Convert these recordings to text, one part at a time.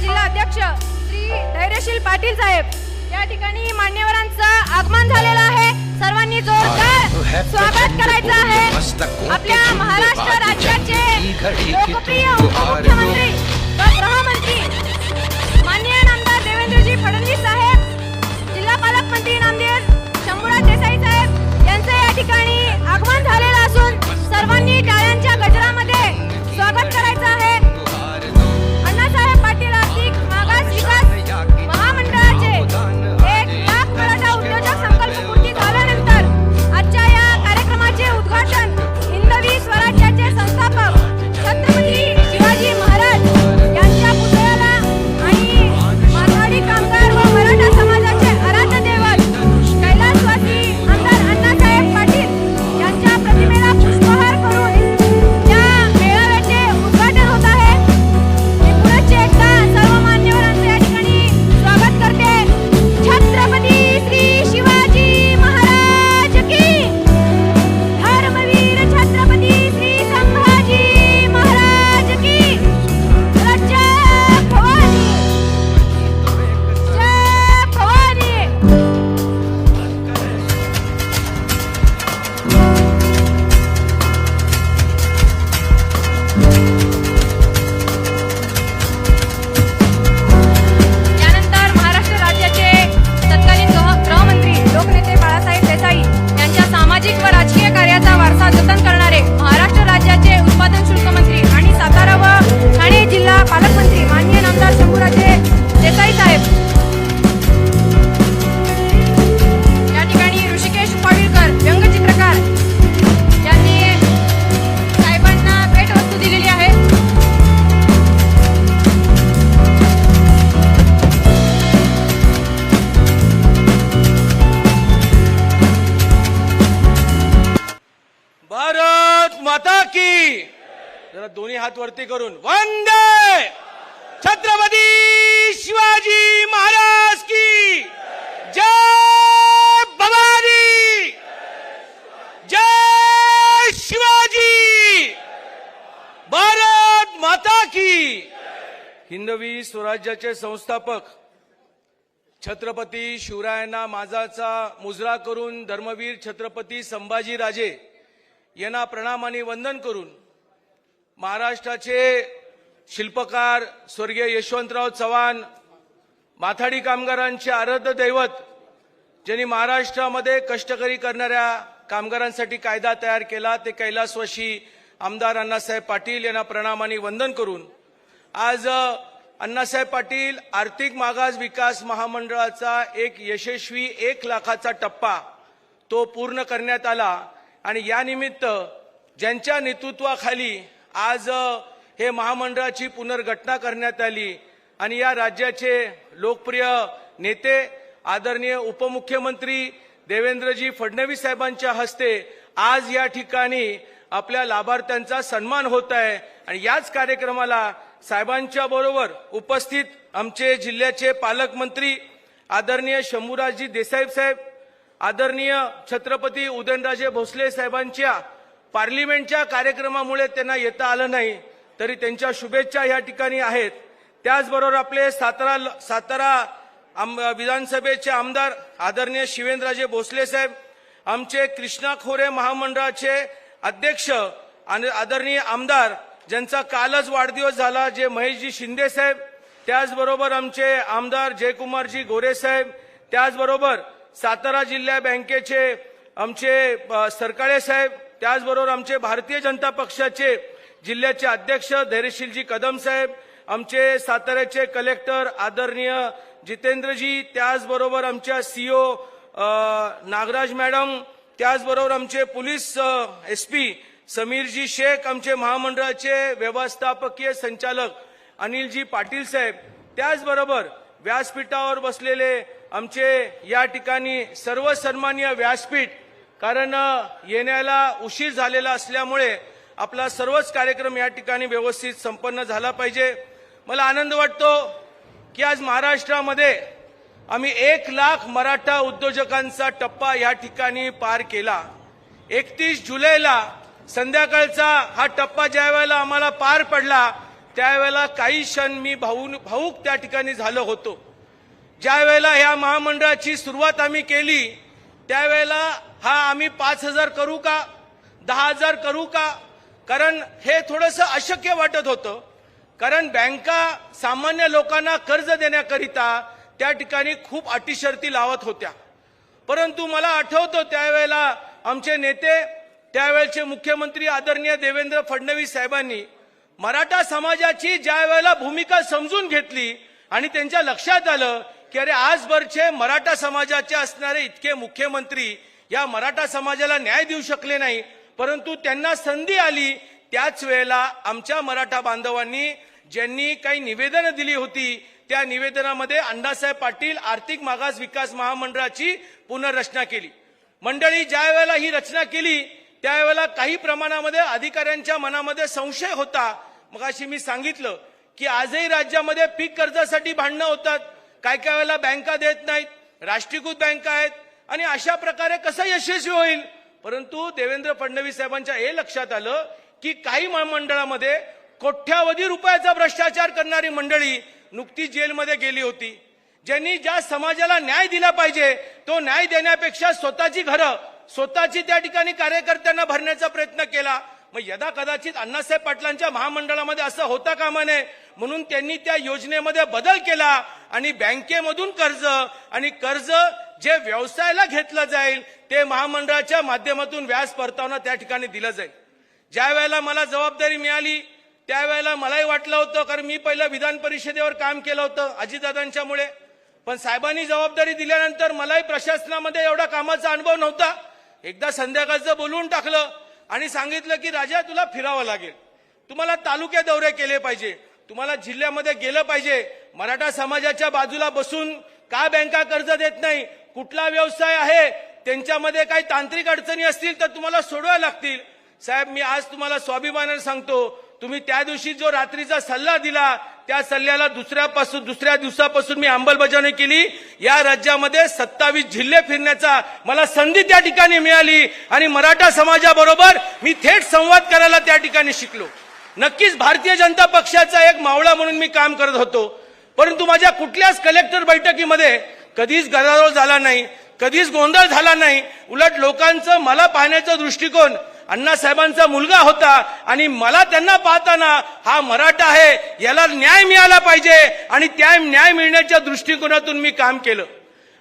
जिल्हा अध्यक्ष श्री धैर्यशील पाटील साहेब या ठिकाणी मान्यवरांचं आगमन झालेलं आहे। सर्वांनी जोरदार स्वागत करायचं आहे। आपल्या महाराष्ट्र राज्याचे लोकप्रिय उपमुख्यमंत्री व गृहमंत्री माननीय नामदार देवेंद्रजी फडणवीस साहेब, जिल्हा पालकमंत्री नामदेव शंभूराज देसाई साहेब यांचं या ठिकाणी आगमन झालेलं असून सर्वांनी टाळ्यांच्या गजरामध्ये स्वागत करायचं आहे। अण्णासाहेब पाटील आर्थिक मागास विकास महामंडळाचे 1 लाख मराठा उद्योजक संकल्पपूर्ती झाल्यानंतर आजच्या या कार्यक्रमाचे उद्घाटन हिंदवी स्वराज्याचे संस्थापक छत्रपती शिवाजी महाराज यांच्या पुतळ्याला आणि मारवाडी कामगार व मराठा समाजाचे आराध्य दैवत कैलासवासी आमदार अण्णासाहेब पाटील यांच्या प्रतिमेला पुष्पहार करून त्या मेळाव्याचे उद्घाटन होत आहे। मी पुनश्च एकदा सर्व मान्यवरांचे या ठिकाणी स्वागत करते। छत्रपती श्री शिवाजी महाराज की, धर्मवीर छत्रपती श्री संभाजी महाराज की, जय भवानी, जय भवानी। यानंतर महाराष्ट्र राज्याचे तत्कालीन गृहमंत्री लोकनेते बाळासाहेब देसाई यांच्या सामाजिक व राजकीय कार्याचा वारसा जतन करणारे महाराष्ट्र राज्याचे उत्पादन शुल्क मंत्री आणि सातारा व ठाणे जिल्हा पालकमंत्री माननीय नामदार शंभूराजे देसाई साहेब या ठिकाणी ऋषिकेश पाडळकर व्यंगचित्रकार यांनी साहेबांना भेटवस्तू दिलेली आहे। भारत माता की, जरा दोन्ही हात वरती करून वंदे छत्रपती शिवाजी महाराज की, जय भवानी, जय शिवाजी, भारत माता की। हिंदवी स्वराज्याचे संस्थापक छत्रपती शिवरायांना माजाचा मुजरा करून धर्मवीर छत्रपती संभाजीराजे यांना प्रणाम आणि वंदन करून महाराष्ट्राचे शिल्पकार स्वर्गीय यशवंतराव चव्हाण, माथाडी कामगारांचे आराध्य दैवत, ज्यांनी महाराष्ट्रामध्ये कष्टकरी करणाऱ्या कामगारांसाठी कायदा तयार केला, ते कैलासवासी आमदार अण्णासाहेब पाटील यांना प्रणाम आणि वंदन करून आज अण्णासाहेब पाटील आर्थिक मागास विकास महामंडळाचा एक यशस्वी 1 लाखाचा टप्पा तो पूर्ण करण्यात आला आणि या निमित्त ज्यांच्या नेतृत्वाखाली आज हे महामंडळाची पुनर्घटना करण्यात आली आणि या राज्याचे लोकप्रिय नेते आदरणीय उपमुख्यमंत्री देवेंद्रजी फडणवीस साहेबांच्या हस्ते आज या ठिकाणी आपल्या लाभार्थ्यांचा सन्मान होत आहे। आणि याच कार्यक्रमाला साहेबांच्या बरोबर उपस्थित आमचे जिल्ह्याचे पालकमंत्री आदरणीय शंभूराजजी देसाई साहेब, आदरणीय छत्रपती उदयनराजे भोसले साहेबांच्या पार्लिमेंटच्या कार्यक्रमामुळे त्यांना येता आलं नाही, तरी त्यांच्या शुभेच्छा या ठिकाणी आहेत। त्याचबरोबर आपले सातारा विधानसभेचे आमदार आदरणीय शिवेंद्रराजे भोसले साहेब, आमचे कृष्णा खोरे महामंडळाचे अध्यक्ष आणि आदरणीय आमदार ज्यांचा कालच वाढदिवस झाला, जे महेशजी शिंदे साहेब, त्याचबरोबर आमचे आमदार जयकुमारजी गोरे साहेब, त्याचबरोबर सातारा जिल्हा बँकेचे आमचे सरकाळे साहेब, त्याचबरोबर आमचे भारतीय जनता पक्षाचे जिल्ह्याचे अध्यक्ष धैर्यशीलजी कदम साहेब, आमचे साताऱ्याचे कलेक्टर आदरणीय जितेंद्रजी, त्याचबरोबर आमच्या सीओ नागराज मॅडम, त्याचबरोबर आमचे पोलीस एसपी समीरजी शेख, आमचे महामंडळाचे व्यवस्थापकीय संचालक अनिलजी पाटील साहेब, त्याचबरोबर व्यासपीठावर बसलेले आमचे या ठिकाणी सर्व सन्माननीय व्यासपीठ, कारण येण्याला उशीर झालेला असल्यामुळे आपला सर्वच कार्यक्रम या ठिकाणी व्यवस्थित संपन्न झाला पाहिजे। मला आनंद वाटतो की आज महाराष्ट्रामध्ये आम्ही 1 लाख मराठा उद्योजकांचा टप्पा या ठिकाणी पार केला। 31 जुलैला संध्याकाळचा हा टप्पा ज्या वेळेला आम्हाला पार पडला त्यावेळेला काही क्षण मी भाऊक त्या ठिकाणी झालो होतो. ज्या वेळेला ह्या महामंडळाची सुरुवात आम्ही केली त्यावेळेला आम्ही 5,000 करू का 10,000 करू का, कारण हे थोडंसं अशक्य वाटत होतं. कारण बँका सामान्य लोकांना कर्ज देण्याकरिता त्या ठिकाणी खूप अटीशर्ती लावत होत्या. परंतु मला आठवतं त्यावेळेला आमचे नेते त्यावेळेचे मुख्यमंत्री आदरणीय देवेंद्र फडणवीस साहेबांनी मराठा समाजाची ज्या वेळेला भूमिका समजून घेतली आणि त्यांच्या लक्षात आलं की अरे आजवरचे मराठा समाजाचे असणारे इतके मुख्यमंत्री या मराठा समाजाला न्याय देऊ शकले नाही, परंतु त्यांना संधी आली. त्याच वेळेला आमच्या मराठा बांधवांनी ज्यांनी काही निवेदनं दिली होती त्या निवेदनामध्ये अण्णासाहेब पाटील आर्थिक मागास विकास महामंडळाची पुनर्रचना केली. मंडळी ज्या वेळेला ही रचना केली त्यावेळेला काही प्रमाणामध्ये अधिकाऱ्यांच्या मनामध्ये संशय होता. मगाशी मी सांगितलं की आजही राज्यामध्ये पीक कर्जासाठी भांडणं होतात, काय काय वेळेला बँका देत नाहीत, राष्ट्रीयकृत बँका आहेत आणि अशा प्रकारे कसं यशस्वी होईल. परंतु देवेंद्र फडणवीस साहेबांच्या हे लक्षात आलं की काही महामंडळामध्ये कोट्यावधी रुपयाचा भ्रष्टाचार करणारी मंडळी नुकतीच जेलमध्ये गेली होती. ज्यांनी ज्या समाजाला न्याय दिला पाहिजे तो न्याय देण्यापेक्षा स्वतःची घरं स्वतःची त्या ठिकाणी कार्यकर्त्यांना भरण्याचा प्रयत्न केला. मग यदा कदाचित अण्णासाहेब पाटलांच्या महामंडळामध्ये असं होता कामा नये म्हणून त्यांनी त्या योजनेमध्ये बदल केला आणि बँकेमधून कर्ज जे व्यवसायाला घेतलं जाईल ते महामंडळाच्या माध्यमातून व्याज परतावना त्या ठिकाणी दिलं जाईल. ज्या वेळेला मला जबाबदारी मिळाली त्यावेळेला मलाही वाटलं होतं, कारण मी पहिलं विधान परिषदेवर काम केलं होतं अजितदादांच्यामुळे, पण साहेबांनी जबाबदारी दिल्यानंतर मलाही प्रशासनामध्ये एवढा कामाचा अनुभव नव्हता. एकदा संध्याकाळचं बोलवून टाकलं आणि सांगितलं की राजा तुला फिरावं लागेल, तुम्हाला तालुके दौरे केले पाहिजे, तुम्हाला जिल्ह्यामध्ये गेलं पाहिजे, मराठा समाजाच्या बाजूला बसून का बँका कर्ज देत नाही, कुठला व्यवसाय आहे, त्यांच्यामध्ये काही तांत्रिक अडचणी असतील तर तुम्हाला सोडवायला लागतील. साहेब मी आज तुम्हाला स्वाभिमानाने सांगतो, तुम्ही त्या दिवशी जो रात्रीचा सल्ला दिला त्या सल्ल्याला दुसऱ्या दिवसापासून मी अंमलबजावणी केली. या राज्यामध्ये 27 जिल्हे फिरण्याचा मला संधी त्या ठिकाणी मिळाली आणि मराठा समाजाबरोबर मी थेट संवाद करायला त्या ठिकाणी शिकलो. नक्कीच भारतीय जनता पक्षाचा एक मावळा म्हणून मी काम करत होतो, परंतु माझ्या कुठल्याच कलेक्टर बैठकीमध्ये कधीच गदारोळ झाला नाही, कधीच गोंधळ झाला नाही. उलट लोकांचं मला पाहण्याचा दृष्टिकोन अण्णासाहेबांचा मुलगा होता आणि मला त्यांना पाहताना हा मराठा आहे याला न्याय मिळाला पाहिजे आणि त्या न्याय मिळण्याच्या दृष्टिकोनातून मी काम केलं.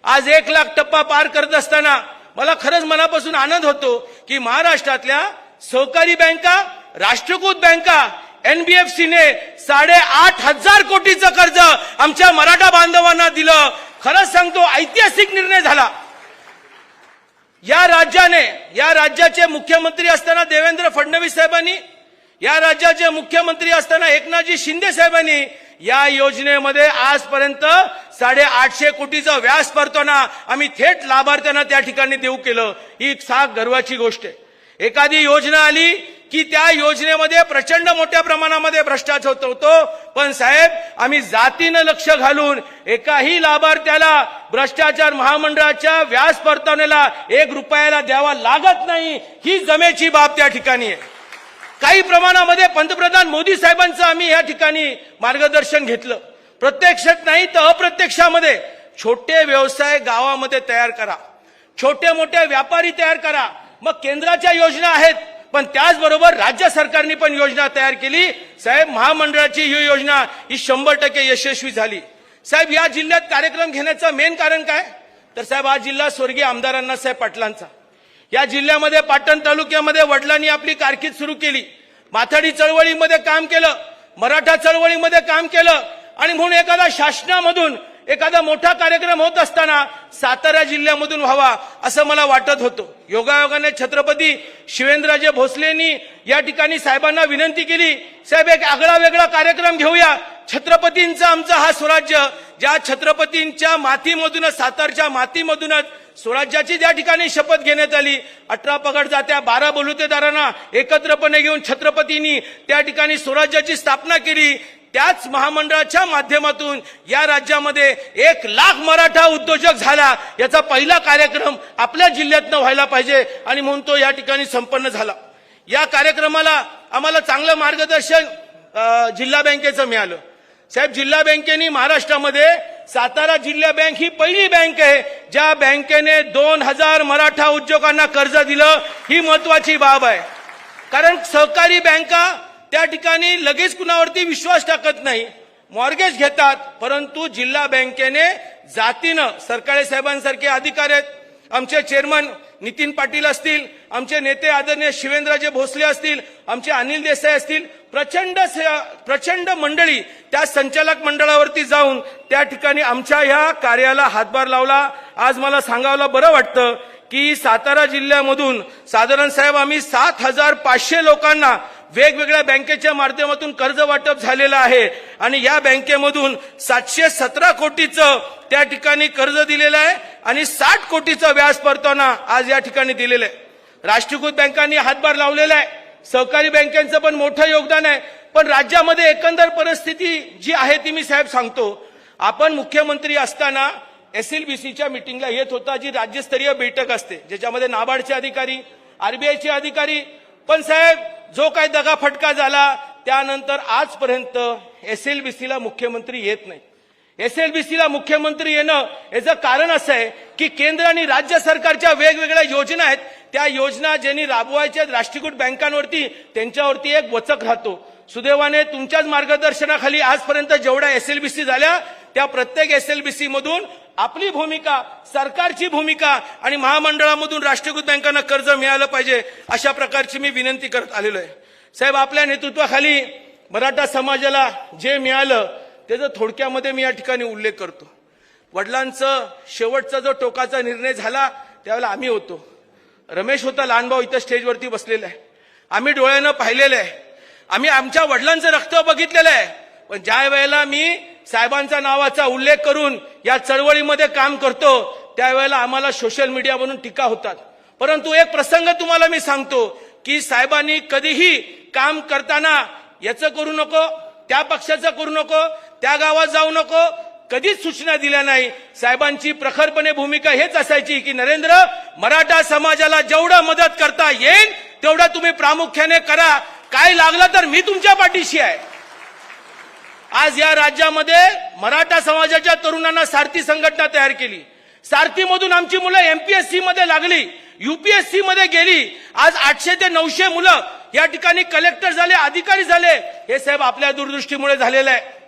आज 1 लाख टप्पा पार करत असताना मला खरंच मनापासून आनंद होतो की महाराष्ट्रातल्या सहकारी बँका, राष्ट्रीयकृत बँका, NBFCने 8,500 कोटीचं कर्ज आमच्या मराठा बांधवांना दिलं. खरंच सांगतो ऐतिहासिक निर्णय झाला. या राज्याचे मुख्यमंत्री असताना देवेंद्र फडणवीस साहेबांनी, या राज्याचे मुख्यमंत्री असताना एकनाथजी शिंदे साहेबांनी या योजनेमध्ये आजपर्यंत 850 कोटीचा व्याज परताना आम्ही थेट लाभार्थ्यांना त्या ठिकाणी देऊ केलं. ही गर्वाची गोष्ट आहे. एखादी योजना आली की त्या योजनेमध्ये प्रचंड मोठ्या प्रमाणामध्ये भ्रष्टाचार होतो, पण साहेब आम्ही जातीनं लक्ष घालून एकाही लाभार्थ्याला भ्रष्टाचार महामंडळाच्या व्याज परतावण्याला 1 रुपयाला द्यावा लागत नाही. ही जमेची बाब त्या ठिकाणी आहे. काही प्रमाणामध्ये पंतप्रधान मोदी साहेबांचं आम्ही या ठिकाणी मार्गदर्शन घेतलं. प्रत्यक्षात नाही तर अप्रत्यक्षामध्ये छोटे व्यवसाय गावामध्ये तयार करा, छोटे मोठे व्यापारी तयार करा. मग केंद्राच्या योजना आहेत, पण त्याचबरोबर राज्य सरकारने पण योजना तयार केली. साहेब महामंडळाची ही योजना ही 100% यशस्वी झाली. साहेब या जिल्ह्यात कार्यक्रम घेण्याचं मेन कारण काय, तर साहेब हा जिल्हा स्वर्गीय आमदार अण्णासाहेब पाटलांचा. या जिल्ह्यामध्ये पाटण तालुक्यामध्ये वडिलांनी आपली कारकीर्द सुरू केली. माथाडी चळवळीमध्ये काम केलं, मराठा चळवळीमध्ये काम केलं आणि म्हणून एखादा शासनामधून एखादा मोठा कार्यक्रम होत असताना सातारा जिल्ह्यामधून व्हावा असं मला वाटत होतं. योगायोगाने छत्रपती शिवेंद्रराजे भोसलेंनी या ठिकाणी साहेबांना विनंती केली, साहेब एक आगळा वेगळा कार्यक्रम घेऊया. छत्रपतींचा आमचा हा स्वराज्य, ज्या छत्रपतींच्या मातीमधूनच, सातारच्या मातीमधूनच स्वराज्याची त्या ठिकाणी शपथ घेण्यात आली. 18 पगड जात्या 12 बलुतेदारांना एकत्रपणे घेऊन छत्रपतींनी त्या ठिकाणी स्वराज्याची स्थापना केली. त्याच महामंडळाच्या माध्यमातून या राज्यामध्ये 1 लाख मराठा उद्योजक झाला. याचा पहिला कार्यक्रम आपल्या जिल्ह्यातनं व्हायला पाहिजे आणि म्हणून तो या ठिकाणी संपन्न झाला. या कार्यक्रमाला आम्हाला चांगलं मार्गदर्शन जिल्हा बँकेचं मिळालं. साहेब, जिल्हा बँकेने महाराष्ट्रामध्ये सातारा जिल्हा बँक ही पहिली बँक आहे ज्या बँकेने 2000 मराठा उद्योगांना कर्ज दिलं. ही महत्वाची बाब आहे. कारण सहकारी बँका त्या ठिकाणी लगेच कुणावरती विश्वास टाकत नाही, मॉर्गेज घेतात. परंतु जिल्हा बँकेने जातीनं सरकाळे साहेबांसारखे अधिकारी आहेत, आमचे चेअरमन नितीन पाटील असतील, आमचे नेते आदरणीय शिवेंद्रराजे भोसले असतील, आमचे अनिल देसाई असतील, प्रचंड मंडळी त्या संचालक मंडळावरती जाऊन त्या ठिकाणी आमच्या ह्या कार्याला हातभार लावला. आज मला सांगायला बरं वाटतं की सातारा जिल्ह्यामधून साधारण साहेब आम्ही 7500 लोकांना वेगवेगळ्या बँकेच्या माध्यमातून कर्ज वाटप झालेलं आहे आणि या बँकेमधून 717 कोटीचं त्या ठिकाणी कर्ज दिलेलं आहे आणि 60 कोटीचं व्याज परताना आज या ठिकाणी दिलेलं आहे. राष्ट्रीयकृत बँकांनी हातभार लावलेला आहे, सहकारी बँकांचं पण मोठं योगदान आहे. पण राज्यामध्ये एकंदर परिस्थिती जी आहे ती मी साहेब सांगतो. आपण मुख्यमंत्री असताना SLBCच्या मीटिंगला येत होता, जी राज्यस्तरीय बैठक असते ज्याच्यामध्ये नाबार्डचे अधिकारी, RBIचे अधिकारी. पण साहेब, जो काही दगाफटका झाला त्यानंतर आजपर्यंत SLBCला मुख्यमंत्री येत नाही. SLBCला मुख्यमंत्री येणं याचं कारण असं आहे की केंद्र आणि राज्य सरकारच्या वेगवेगळ्या योजना आहेत, त्या योजना ज्यांनी राबवायच्या राष्ट्रीयकृत बँकांवरती त्यांच्यावरती एक वचक राहतो. सुदैवाने तुमच्याच मार्गदर्शनाखाली आजपर्यंत जेवढ्या SLBC झाल्या त्या प्रत्येक SLBC मधून आपली भूमिका, सरकारची भूमिका आणि महामंडळामधून राष्ट्रीयकृत बँकांना कर्ज मिळालं पाहिजे अशा प्रकारची मी विनंती करत आलेलो आहे. साहेब, आपल्या नेतृत्वाखाली मराठा समाजाला जे मिळालं त्याचा थोडक्यामध्ये मी या ठिकाणी उल्लेख करतो. वडिलांचं शेवटचा जो टोकाचा निर्णय झाला त्यावेळेला आम्ही होतो. रमेश होता लहान भाऊ, इथं स्टेजवरती बसलेला आहे. आम्ही डोळ्यानं पाहिलेलं आहे, आम्ही आमच्या वडिलांचं रक्त बघितलेलं आहे. पण ज्या वेळेला मी साहेबांचा नावाचा उल्लेख करून या चळवळीमध्ये काम करतो त्यावेळेला आम्हाला सोशल मीडियावरून टीका होतात. परंतु एक प्रसंग तुम्हाला मी सांगतो की साहेबांनी कधीही काम करताना याचं करू नको, त्या पक्षाचं करू नको, त्या गावात जाऊ नको, कधीच सूचना दिल्या नाही. साहेबांची प्रखरपणे भूमिका हेच असायची की नरेंद्र, मराठा समाजाला जेवढं मदत करता येईल तेवढं तुम्ही प्रामुख्याने करा, काय लागलं तर मी तुमच्या पाठीशी आहे. आज या राज्यामध्ये मराठा समाजाच्या तरुणांना सारथी संघटना तयार केली. सारथीमधून आमची मुलं MPSC मध्ये लागली, UPSC मध्ये गेली. आज 800 ते 900 मुलं या ठिकाणी कलेक्टर झाले, अधिकारी झाले. हे साहेब आपल्या दूरदृष्टीमुळे झालेलं आहे.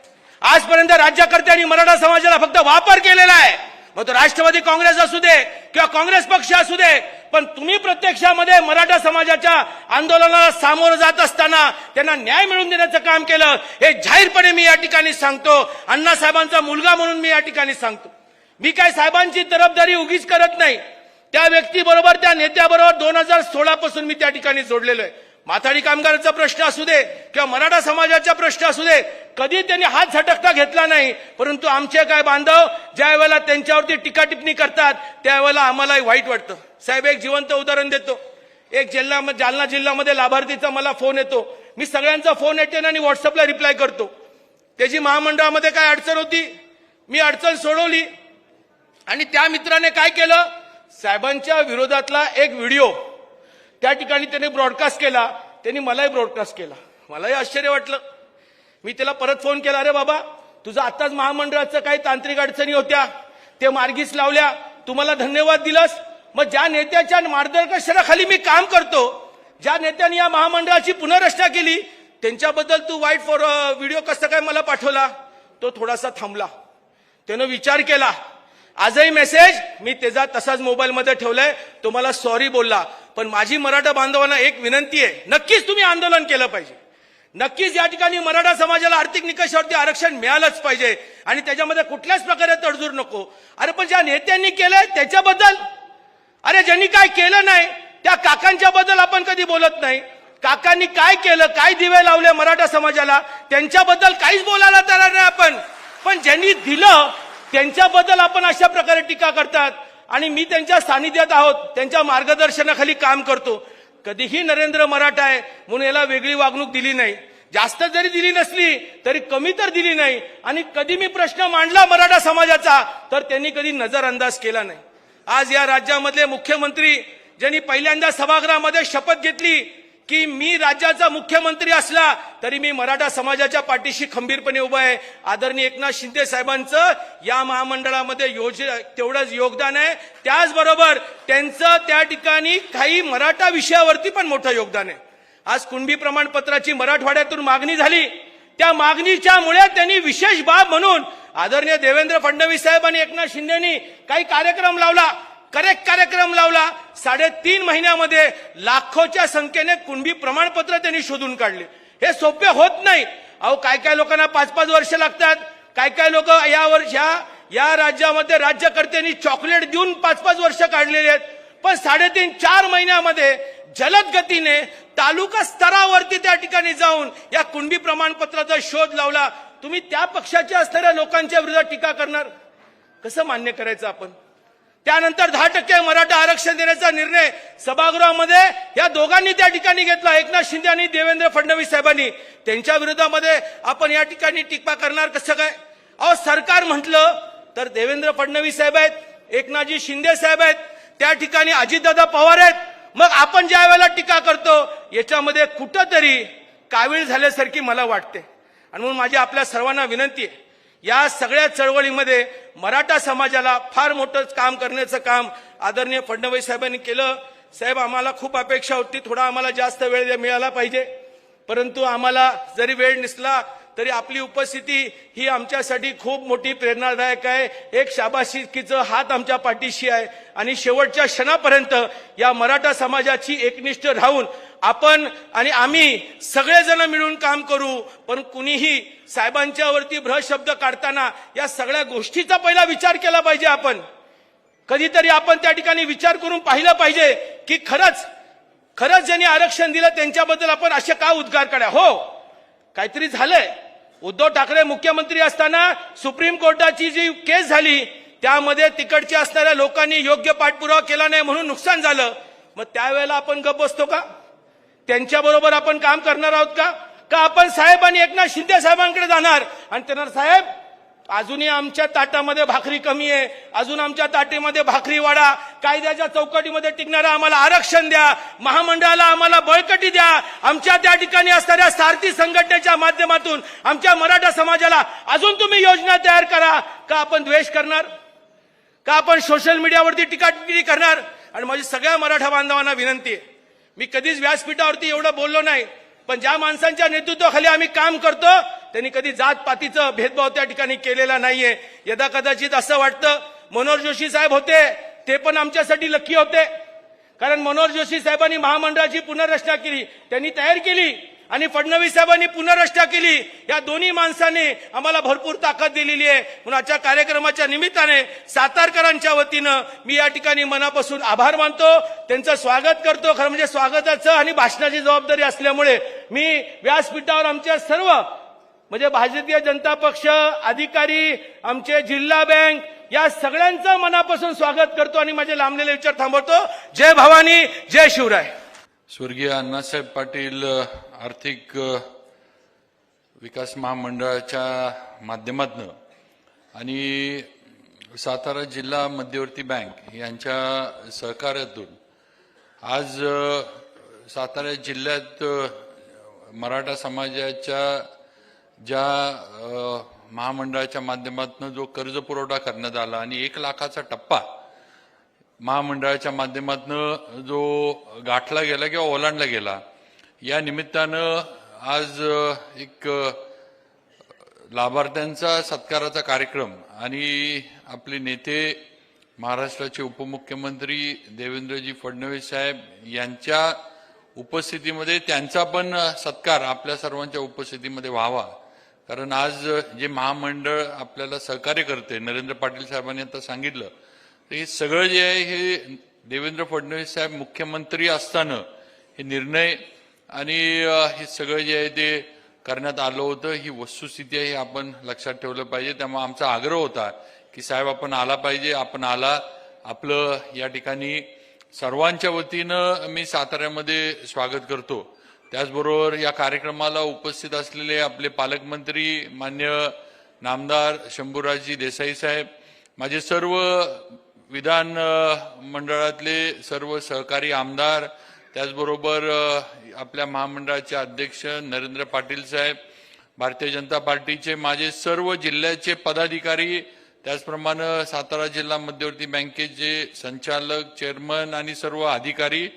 आजपर्यंत राज्यकर्त्यांनी मराठा समाजाला फक्त वापर केलेला आहे, मग तो राष्ट्रवादी काँग्रेस असू दे किंवा काँग्रेस पक्ष असू दे. पण तुम्ही प्रत्यक्षामध्ये मराठा समाजाच्या आंदोलनाला सामोरं जात असताना त्यांना न्याय मिळवून देण्याचं काम केलं. हे जाहीरपणे मी या ठिकाणी सांगतो. अण्णासाहेबांचा मुलगा म्हणून मी या ठिकाणी सांगतो. मी काय साहेबांची तरफदारी उगीच करत नाही. त्या व्यक्तीबरोबर, त्या नेत्याबरोबर 2016 पासून मी त्या ठिकाणी जोडलेलो आहे. माथाडी कामगारांचा प्रश्न असू दे किंवा मराठा समाजाचा प्रश्न असू दे, कधी त्यांनी हात झटकता घेतला नाही. परंतु आमचे काय बांधव ज्या वेळेला त्यांच्यावरती टीका टिप्पणी करतात त्यावेळेला आम्हालाही वाईट वाटतं. साहेब, एक जिवंत उदाहरण देतो. एक जालना जिल्ह्यामध्ये लाभार्थीचा मला फोन येतो. मी सगळ्यांचा फोन अटेंड आणि व्हॉट्सअपला रिप्लाय करतो. त्याची महामंडळामध्ये काय अडचण होती, मी अडचण सोडवली आणि त्या मित्राने काय केलं, साहेबांच्या विरोधातला एक व्हिडिओ त्या ठिकाणी त्याने ब्रॉडकास्ट केला. त्यांनी मलाही ब्रॉडकास्ट केला. मलाही आश्चर्य वाटलं. मी त्याला परत फोन केला, अरे बाबा, तुझं आताच महामंडळाचं काही तांत्रिक अडचणी होत्या, ते मार्गीच लावल्या, तुम्हाला धन्यवाद दिलास. मग ज्या नेत्याच्या मार्गदर्शनाखाली मी काम करतो, ज्या नेत्यांनी या महामंडळाची पुनर्रचना केली, त्यांच्याबद्दल तू वाईट व्हिडिओ कसं काय मला पाठवला. तो थोडासा थांबला, त्यानं विचार केला. आजही मेसेज मी त्याचा तसाच मोबाईलमध्ये ठेवलाय. तो मला सॉरी बोलला. पण माझी मराठा बांधवांना एक विनंती आहे, नक्कीच तुम्ही आंदोलन केलं पाहिजे. नक्कीच या ठिकाणी मराठा समाजाला आर्थिक निकषावरती आरक्षण मिळालंच पाहिजे आणि त्याच्यामध्ये कुठल्याच प्रकारे तडजोड नको. अरे पण ज्या नेत्यांनी केलंय त्याच्याबद्दल, अरे ज्यांनी काय केलं नाही त्या काकांच्या बद्दल आपण कधी बोलत नाही. काकांनी काय केलं, काय दिवे लावले मराठा समाजाला, त्यांच्याबद्दल काहीच बोलायला तयार नाही आपण. पण ज्यांनी दिलं त्यांच्याबद्दल आपण अशा प्रकारे टीका करतात. आणि मी त्यांच्या सानिध्यात आहोत, त्यांच्या मार्गदर्शनाखाली काम करतो. कधीही नरेंद्र मराठा आहे म्हणून याला वेगळी वागणूक दिली नाही. जास्त जरी दिली नसली तरी कमी तर दिली नाही. आणि कधी मी प्रश्न मांडला मराठा समाजाचा तर त्यांनी कधी नजरअंदाज केला नाही. आज या राज्यामधले मुख्यमंत्री ज्यांनी पहिल्यांदा सभागृहामध्ये शपथ घेतली की मी राज्याचा मुख्यमंत्री असला तरी मी मराठा समाजाच्या पाठीशी खंबीरपणे उभा आहे. आदरणीय एकनाथ शिंदे साहेबांचं या महामंडळामध्ये तेवढंच योगदान आहे. त्याचबरोबर त्यांचं त्या ठिकाणी काही मराठा विषयावरती पण मोठं योगदान आहे. आज कुणबी प्रमाणपत्राची मराठवाड्यातून मागणी झाली. त्या मागणीच्या मुळे त्यांनी विशेष बाब म्हणून आदरणीय देवेंद्र फडणवीस साहेब आणि एकनाथ शिंदेनी काही कार्यक्रम लावला, करेक्ट कार्यक्रम लावला. 3.5 महिन्यामध्ये लाखोच्या संख्येने कुणबी प्रमाणपत्र त्यांनी शोधून काढले. हे सोपे होत नाही. अहो काय लोकांना 5-5 वर्ष लागतात. काय लोक या राज्यामध्ये राज्यकर्त्यांनी चॉकलेट देऊन 5-5 वर्ष काढलेले आहेत. पण 3.5-4 महिन्यामध्ये जलद गतीने तालुका स्तरावरती त्या ठिकाणी जाऊन या कुणबी प्रमाणपत्राचा शोध लावला. तुम्ही त्या पक्षाच्या असणाऱ्या लोकांच्या विरोधात टीका करणार, कसं मान्य करायचं आपण? त्यानंतर 10% मराठा आरक्षण देण्याचा निर्णय सभागृहामध्ये या दोघांनी त्या ठिकाणी घेतला, एकनाथ शिंदे आणि देवेंद्र फडणवीस साहेबांनी. त्यांच्या विरोधामध्ये आपण या ठिकाणी टीका करणार कसं काय? अहो सरकार म्हटलं तर देवेंद्र फडणवीस साहेब आहेत, एकनाथजी शिंदे साहेब आहेत, त्या ठिकाणी अजितदादा पवार आहेत. मग आपण ज्या वेळेला टीका करतो याच्यामध्ये कुठंतरी कावीळ झाल्यासारखी मला वाटते. आणि म्हणून माझी आपल्या सर्वांना विनंती आहे, या सगळ्या चळवळीमध्ये मराठा समाजाला फार मोठं काम करण्याचं काम आदरणीय फडणवीस साहेबांनी केलं. साहेब, आम्हाला खूप अपेक्षा होती, थोडा आम्हाला जास्त वेळ मिळाला पाहिजे, परंतु आम्हाला जरी वेळ नसला तरी आपली उपस्थिती ही आमच्यासाठी खूप मोठी प्रेरणादायक आहे. एक शाबासकीचं हात आमच्या पाठीशी आहे आणि शेवटच्या क्षणापर्यंत या मराठा समाजाची एकनिष्ठ राहून आपण आणि आम्ही सगळेजण मिळून काम करू. पण कुणीही साहेबांच्या वरती भ्रश शब्द काढताना या सगळ्या गोष्टीचा पहिला विचार केला पाहिजे. आपण कधीतरी आपण त्या ठिकाणी विचार करून पाहिलं पाहिजे की खरंच ज्यांनी आरक्षण दिलं त्यांच्याबद्दल आपण असे का उद्गार काढा. हो, काहीतरी झालंय. उद्धव ठाकरे मुख्यमंत्री असताना सुप्रीम कोर्टाची जी केस झाली त्यामध्ये तिकडच्या असणाऱ्या लोकांनी योग्य पाठपुरावा केला नाही म्हणून नुकसान झालं. मग त्यावेळेला आपण गप्प बसतो का? त्यांच्याबरोबर आपण काम करणार आहोत का आपण साहेब आणि एकनाथ शिंदे साहेबांकडे जाणार आणि त्यांना साहेब अजूनही आमच्या ताटामध्ये भाकरी कमी आहे, अजून आमच्या ताटीमध्ये भाकरी वाढा, कायद्याच्या चौकटीमध्ये टिकणारा आम्हाला आरक्षण द्या, महामंडळाला आम्हाला बळकटी द्या, आमच्या त्या ठिकाणी असणाऱ्या सारथी संघटनेच्या माध्यमातून आमच्या मराठा समाजाला अजून तुम्ही योजना तयार करा. का आपण द्वेष करणार? का आपण सोशल मीडियावरती टीकाटिप्पणी करणार? आणि माझी सगळ्या मराठा बांधवांना विनंती आहे, मी कधीच व्यासपीठावरती एवढं बोललो नाही, पण ज्या माणसांच्या नेतृत्वाखाली आम्ही काम करतो त्यांनी कधी जातपातीचा भेदभाव त्या ठिकाणी केलेला नाहीये. यदा कदाचित असं वाटतं मनोहर जोशी साहेब होते ते पण आमच्यासाठी लकी होते, कारण मनोहर जोशी साहेबांनी महामंडळाची पुनर्रचना केली, त्यांनी तयार केली आणि फडणवीस साहेबांनी पुनर्रचना केली. या दोन्ही माणसांनी आम्हाला भरपूर ताकद दिलेली आहे. म्हणून आजच्या कार्यक्रमाच्या निमित्ताने सातारकरांच्या वतीनं मी या ठिकाणी मनापासून आभार मानतो, त्यांचं स्वागत करतो. खरं म्हणजे स्वागताचं आणि भाषणाची जबाबदारी असल्यामुळे मी व्यासपीठावर आमच्या सर्व म्हणजे भारतीय जनता पक्ष अधिकारी, आमचे जिल्हा बँक या सगळ्यांचं मनापासून स्वागत करतो आणि माझे लांबलेले विचार थांबवतो. जय भवानी, जय शिवराय. स्वर्गीय अण्णासाहेब पाटील आर्थिक विकास महामंडळाच्या माध्यमातून आणि सातारा जिल्हा मध्यवर्ती बँक यांच्या सहकार्यातून आज सातारा जिल्ह्यात मराठा समाजाच्या ज्या महामंडळाच्या माध्यमातून जो कर्ज पुरवठा करण्यात आला आणि 1 लाखाचा टप्पा महामंडळाच्या माध्यमातून जो गाठला गेला किंवा ओलांडला गेला, या निमित्तानं आज एक लाभार्थ्यांचा सत्काराचा कार्यक्रम आणि आपले नेते महाराष्ट्राचे उपमुख्यमंत्री देवेंद्रजी फडणवीस साहेब यांच्या उपस्थितीमध्ये त्यांचा पण सत्कार आपल्या सर्वांच्या उपस्थितीमध्ये व्हावा. कारण आज जे महामंडळ आपल्याला सहकार्य करते, नरेंद्र पाटील साहेबांनी आता सांगितलं, हे सगळं जे आहे हे देवेंद्र फडणवीस साहेब मुख्यमंत्री असताना हे निर्णय आणि हे सगळं जे आहे ते करण्यात आलं होतं. ही वस्तुस्थिती आहे, हे आपण लक्षात ठेवलं पाहिजे. त्यामुळे आमचा आग्रह होता की साहेब आपण आला पाहिजे, आपण आला. आपलं या ठिकाणी सर्वांच्या वतीनं मी साताऱ्यामध्ये स्वागत करतो. त्याचबरोबर या कार्यक्रमाला उपस्थित असलेले आपले पालकमंत्री मान्य नामदार शंभूराजजी देसाई साहेब, माझे सर्व विधान मंडळातले सर्व सहकारी आमदार, त्याचबरोबर आपल्या महामंडळाचे अध्यक्ष नरेंद्र पाटील साहेब, भारतीय जनता पार्टीचे माझे सर्व जिल्ह्याचे पदाधिकारी, त्याचप्रमाणे सातारा जिल्हा मध्यवर्ती बँकेचे संचालक, चेअरमन आणि सर्व अधिकारी,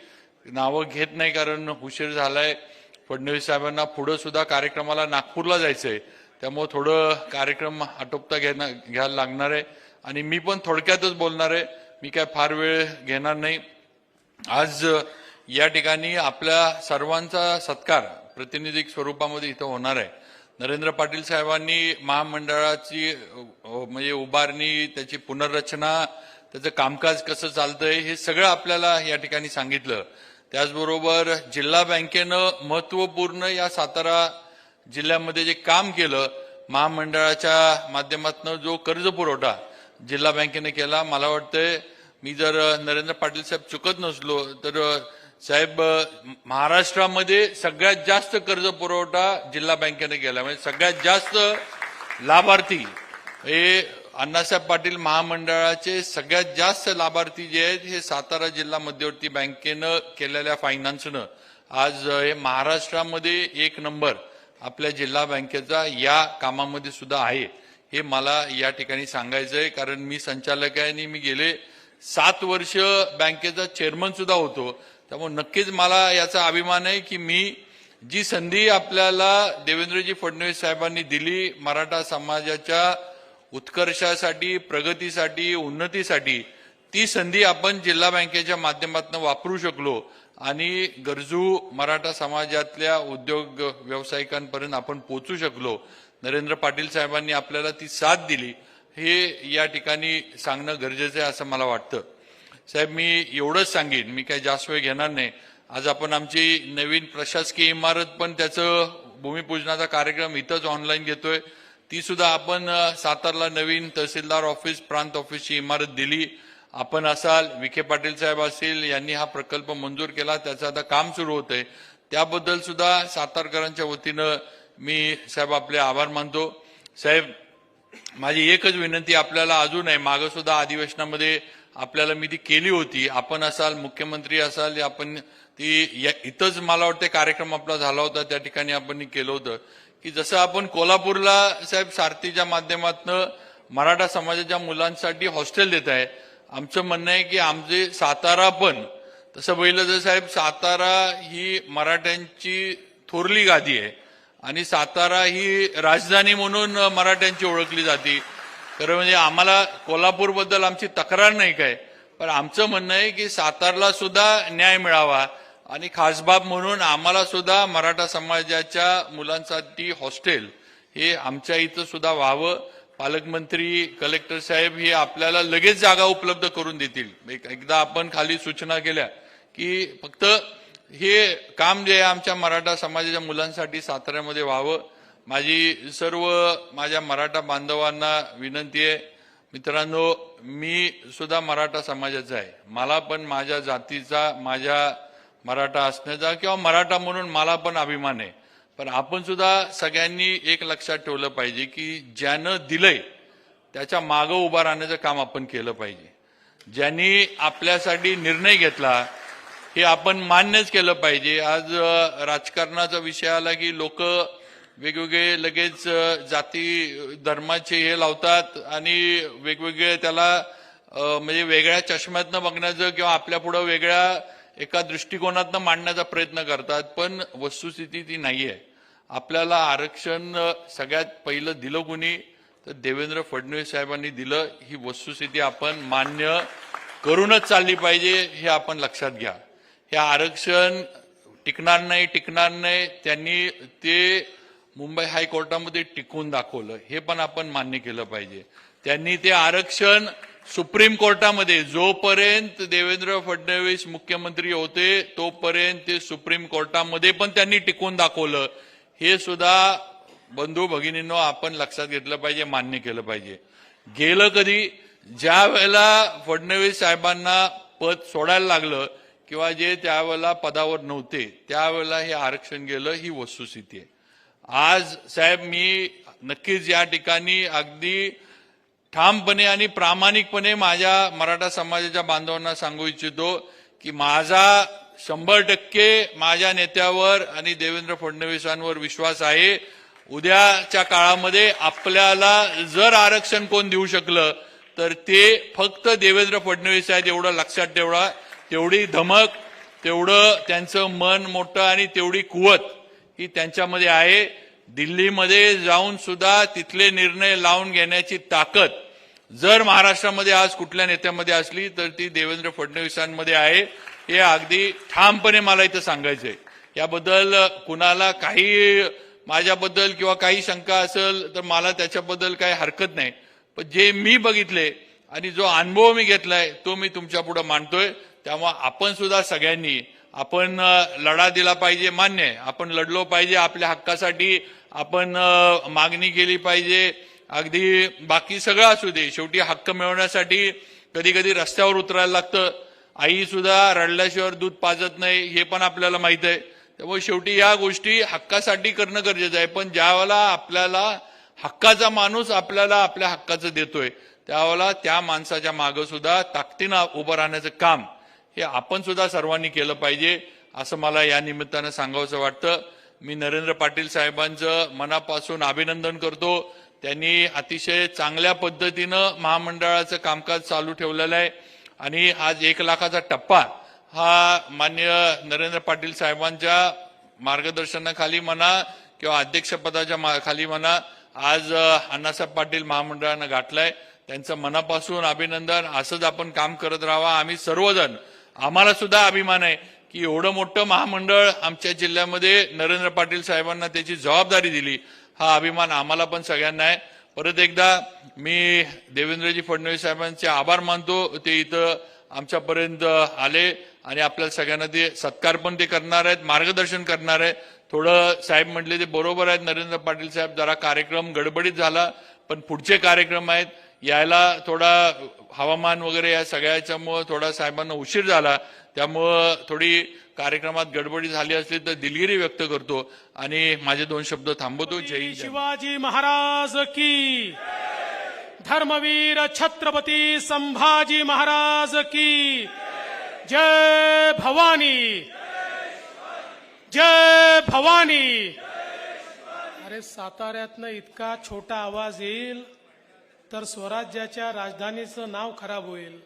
नावं घेत नाही कारण उशीर झालाय. फडणवीस साहेबांना पुढे सुद्धा कार्यक्रमाला नागपूरला जायचंय, त्यामुळे थोडं कार्यक्रम आटोपता घ्यायला लागणार आहे आणि मी पण थोडक्यातच बोलणार आहे. मी काय फार वेळ घेणार नाही. आज या ठिकाणी आपल्या सर्वांचा सत्कार प्रातिनिधिक स्वरूपामध्ये इथं होणार आहे. नरेंद्र पाटील साहेबांनी महामंडळाची म्हणजे उभारणी, त्याची पुनर्रचना, त्याचं कामकाज कसं चालतंय हे सगळं आपल्याला या ठिकाणी सांगितलं. त्याचबरोबर जिल्हा बँकेनं महत्वपूर्ण या सातारा जिल्ह्यामध्ये जे काम केलं, महामंडळाच्या माध्यमातून जो कर्ज पुरवठा जिल्हा बँकेने केला, मला वाटतंय मी जर नरेंद्र पाटील साहेब चुकत नसलो तर साहेब महाराष्ट्रामध्ये सगळ्यात जास्त कर्ज पुरवठा जिल्हा बँकेने केला. म्हणजे सगळ्यात जास्त लाभार्थी हे अण्णासाहेब पाटील महामंडळाचे सगळ्यात जास्त लाभार्थी जे आहेत हे सातारा जिल्हा मध्यवर्ती बँकेनं केलेल्या फायनान्सनं आज हे महाराष्ट्रामध्ये 1 नंबर आपल्या जिल्हा बँकेचा या कामामध्ये सुद्धा आहे. हे मला या ठिकाणी सांगायचंय कारण मी संचालक आहे आणि मी गेले 7 वर्ष बँकेचा चेअरमन सुद्धा होतो. त्यामुळे नक्कीच मला याचा अभिमान आहे की मी जी संधी आपल्याला देवेंद्रजी फडणवीस साहेबांनी दिली मराठा समाजाच्या उत्कर्षासाठी, प्रगतीसाठी, उन्नतीसाठी, ती संधी आपण जिल्हा बँकेच्या माध्यमातून वापरू शकलो आणि गरजू मराठा समाजातल्या उद्योग व्यावसायिकांपर्यंत आपण पोहोचू शकलो. नरेंद्र पाटील साहेबांनी आपल्याला ती साथ दिली हे या ठिकाणी सांगणं गरजेचं आहे असं मला वाटतं. साहेब मी एवढंच सांगेन, मी काही जास्त वेळ घेणार नाही. आज आपण आमची नवीन प्रशासकीय इमारत पण त्याचं भूमिपूजनाचा कार्यक्रम इथंच ऑनलाईन घेतोय. ती सुद्धा आपण सातारला नवीन तहसीलदार ऑफिस, प्रांत ऑफिसची इमारत दिली. आपण असाल, विखे पाटील साहेब असतील, यांनी हा प्रकल्प मंजूर केला, त्याचं आता काम सुरू होतंय. त्याबद्दल सुद्धा सातारकरांच्या वतीनं मी साहेब आपले आभार मानतो. साहेब माझी एकच विनंती आपल्याला अजून आहे, मागं सुद्धा अधिवेशनामध्ये आपल्याला मी ती केली होती. आपण असाल, मुख्यमंत्री असाल, आपण ती इथंच मला वाटतं कार्यक्रम आपला झाला होता, त्या ठिकाणी आपण केलं होतं की जसं आपण कोल्हापूरला साहेब सारथीच्या माध्यमातून मराठा समाजाच्या मुलांसाठी हॉस्टेल देत आहे, आमचं म्हणणं आहे की आमचे सातारा पण तसं बघितलं तर साहेब सातारा ही मराठ्यांची थोरली गादी आहे आणि सातारा ही राजधानी म्हणून मराठ्यांची ओळखली जाते. खरं म्हणजे आम्हाला कोल्हापूरबद्दल आमची तक्रार नाही काय, पण आमचं म्हणणं आहे की सातारला सुद्धा न्याय मिळावा आणि खासबाब म्हणून आम्हाला सुद्धा मराठा समाजाच्या मुलांसाठी हॉस्टेल हे आमच्या इथं सुद्धा व्हावं. पालकमंत्री, कलेक्टर साहेब हे आपल्याला लगेच जागा उपलब्ध करून देतील. एकदा आपण खाली सूचना केल्या की फक्त हे काम जे आहे आमच्या मराठा समाजाच्या मुलांसाठी साताऱ्यामध्ये व्हावं. माझी सर्व माझ्या मराठा बांधवांना विनंती आहे, मित्रांनो मी सुद्धा मराठा समाजाचा आहे, मला पण माझ्या जातीचा, माझ्या मराठा असण्याचा किंवा मराठा म्हणून मला पण अभिमान आहे. पण आपण सुद्धा सगळ्यांनी एक लक्षात ठेवलं पाहिजे की ज्यानं दिलंय त्याच्या मागं उभा राहण्याचं काम आपण केलं पाहिजे. ज्यांनी आपल्यासाठी निर्णय घेतला हे आपण मान्यच केलं पाहिजे. आज राजकारणाचा विषय आला की लोक वेगवेगळे लगेच जाती धर्माचे हे लावतात आणि वेगवेगळे त्याला म्हणजे वेगळ्या चष्म्यातनं बघण्याचं किंवा आपल्या पुढं वेगळ्या एका दृष्टिकोनातनं मांडण्याचा प्रयत्न करतात. पण वस्तुस्थिती ती नाहीये. आपल्याला आरक्षण सगळ्यात पहिलं दिलं कुणी तर देवेंद्र फडणवीस साहेबांनी दिलं. ही वस्तुस्थिती आपण मान्य करूनच चालली पाहिजे, हे आपण लक्षात घ्या. हे आरक्षण टिकणार नाही, त्यांनी ते मुंबई हायकोर्टामध्ये टिकवून दाखवलं, हे पण आपण मान्य केलं पाहिजे. त्यांनी ते आरक्षण सुप्रीम कोर्टामध्ये जोपर्यंत देवेंद्र फडणवीस मुख्यमंत्री होते तोपर्यंत ते सुप्रीम कोर्टामध्ये पण त्यांनी टिकवून दाखवलं. हे सुद्धा बंधू भगिनींनो आपण लक्षात घेतलं पाहिजे, मान्य केलं पाहिजे. गेलं कधी, ज्या वेळेला फडणवीस साहेबांना पद सोडायला लागलं किंवा जे त्यावेळेला पदावर नव्हते त्यावेळेला हे आरक्षण गेलं, ही वस्तुस्थिती आहे. आज साहेब मी नक्कीच या ठिकाणी अगदी ठामपणे आणि प्रामाणिकपणे माझ्या मराठा समाजाच्या बांधवांना सांगू इच्छितो की माझा 100% माझ्या नेत्यावर आणि देवेंद्र फडणवीसांवर विश्वास आहे. उद्याच्या काळामध्ये आपल्याला जर आरक्षण कोण देऊ शकलं तर ते फक्त देवेंद्र फडणवीस आहेत, एवढं लक्षात ठेवा. तेवढी धमक, तेवढं त्यांचं मन मोठं आणि तेवढी कुवत ही त्यांच्यामध्ये आहे. दिल्लीमध्ये जाऊन सुद्धा तिथले निर्णय लावून घेण्याची ताकद जर महाराष्ट्रामध्ये आज कुठल्या नेत्यामध्ये असली तर ती देवेंद्र फडणवीसांमध्ये आहे. हे अगदी ठामपणे मला इथं सांगायचंय. याबद्दल कुणाला काही माझ्याबद्दल किंवा काही शंका असेल तर मला त्याच्याबद्दल काही हरकत नाही. पण जे मी बघितले आणि जो अनुभव मी घेतलाय तो मी तुमच्या पुढे मांडतोय. त्यामुळे आपण सुद्धा सगळ्यांनी आपण लढा दिला पाहिजे, मान्य आहे. आपण लढलो पाहिजे आपल्या हक्कासाठी, आपण मागणी केली पाहिजे. अगदी बाकी सगळं असू दे, शेवटी हक्क मिळवण्यासाठी कधी कधी रस्त्यावर उतरायला लागतं. आई सुद्धा रडल्याशिवाय दूध पाजत नाही हे पण आपल्याला माहित आहे. त्यामुळे शेवटी या गोष्टी हक्कासाठी करणं गरजेचं आहे. पण ज्यावेळेला आपल्याला हक्काचा माणूस आपल्याला आपल्या हक्काचं देतोय त्यावेळेला त्या माणसाच्या मागं सुद्धा ताकदीनं उभं राहण्याचं काम हे आपण सुद्धा सर्वांनी केलं पाहिजे असं मला या निमित्तानं सांगावंसं वाटतं. मी नरेंद्र पाटील साहेबांचं मनापासून अभिनंदन करतो. त्यांनी अतिशय चांगल्या पद्धतीनं महामंडळाचं कामकाज चालू ठेवलेलं आहे आणि आज 1 लाखाचा टप्पा हा माननीय नरेंद्र पाटील साहेबांच्या मार्गदर्शनाखाली म्हणा किंवा अध्यक्षपदाच्या खाली म्हणा आज अण्णासाहेब पाटील महामंडळानं गाठलाय. त्यांचं मनापासून अभिनंदन. असंच आपण काम करत राहावं. आम्ही सर्वजण, आम्हाला सुद्धा अभिमान आहे की एवढं मोठं महामंडळ आमच्या जिल्ह्यामध्ये नरेंद्र पाटील साहेबांना त्याची जबाबदारी दिली. हा अभिमान आम्हाला पण सगळ्यांना आहे. परत एकदा मी देवेंद्रजी फडणवीस साहेबांचे आभार मानतो. ते इथं आमच्यापर्यंत आले आणि आपल्या सगळ्यांना ते सत्कार पण ते करणार आहेत, मार्गदर्शन करणार आहेत. थोडं साहेब म्हटले ते बरोबर आहेत नरेंद्र पाटील साहेब, जरा कार्यक्रम गडबडीत झाला पण पुढचे कार्यक्रम आहेत यायला थोडा हवामान वगैरे या सगळ्याच्यामुळे थोडा साहेबांना उशीर झाला. त्यामुळं थोडी कार्यक्रमात गडबडी झाली असली तर दिलगिरी व्यक्त करतो आणि माझे 2 शब्द थांबवतो. जय हिंद. शिवाजी महाराज की, धर्मवीर छत्रपती संभाजी महाराज की जय भवानी, जय भवानी. अरे साताऱ्यातनं इतका छोटा आवाज येईल तर स्वराज्याच्या राजधानीचं नाव खराब होईल.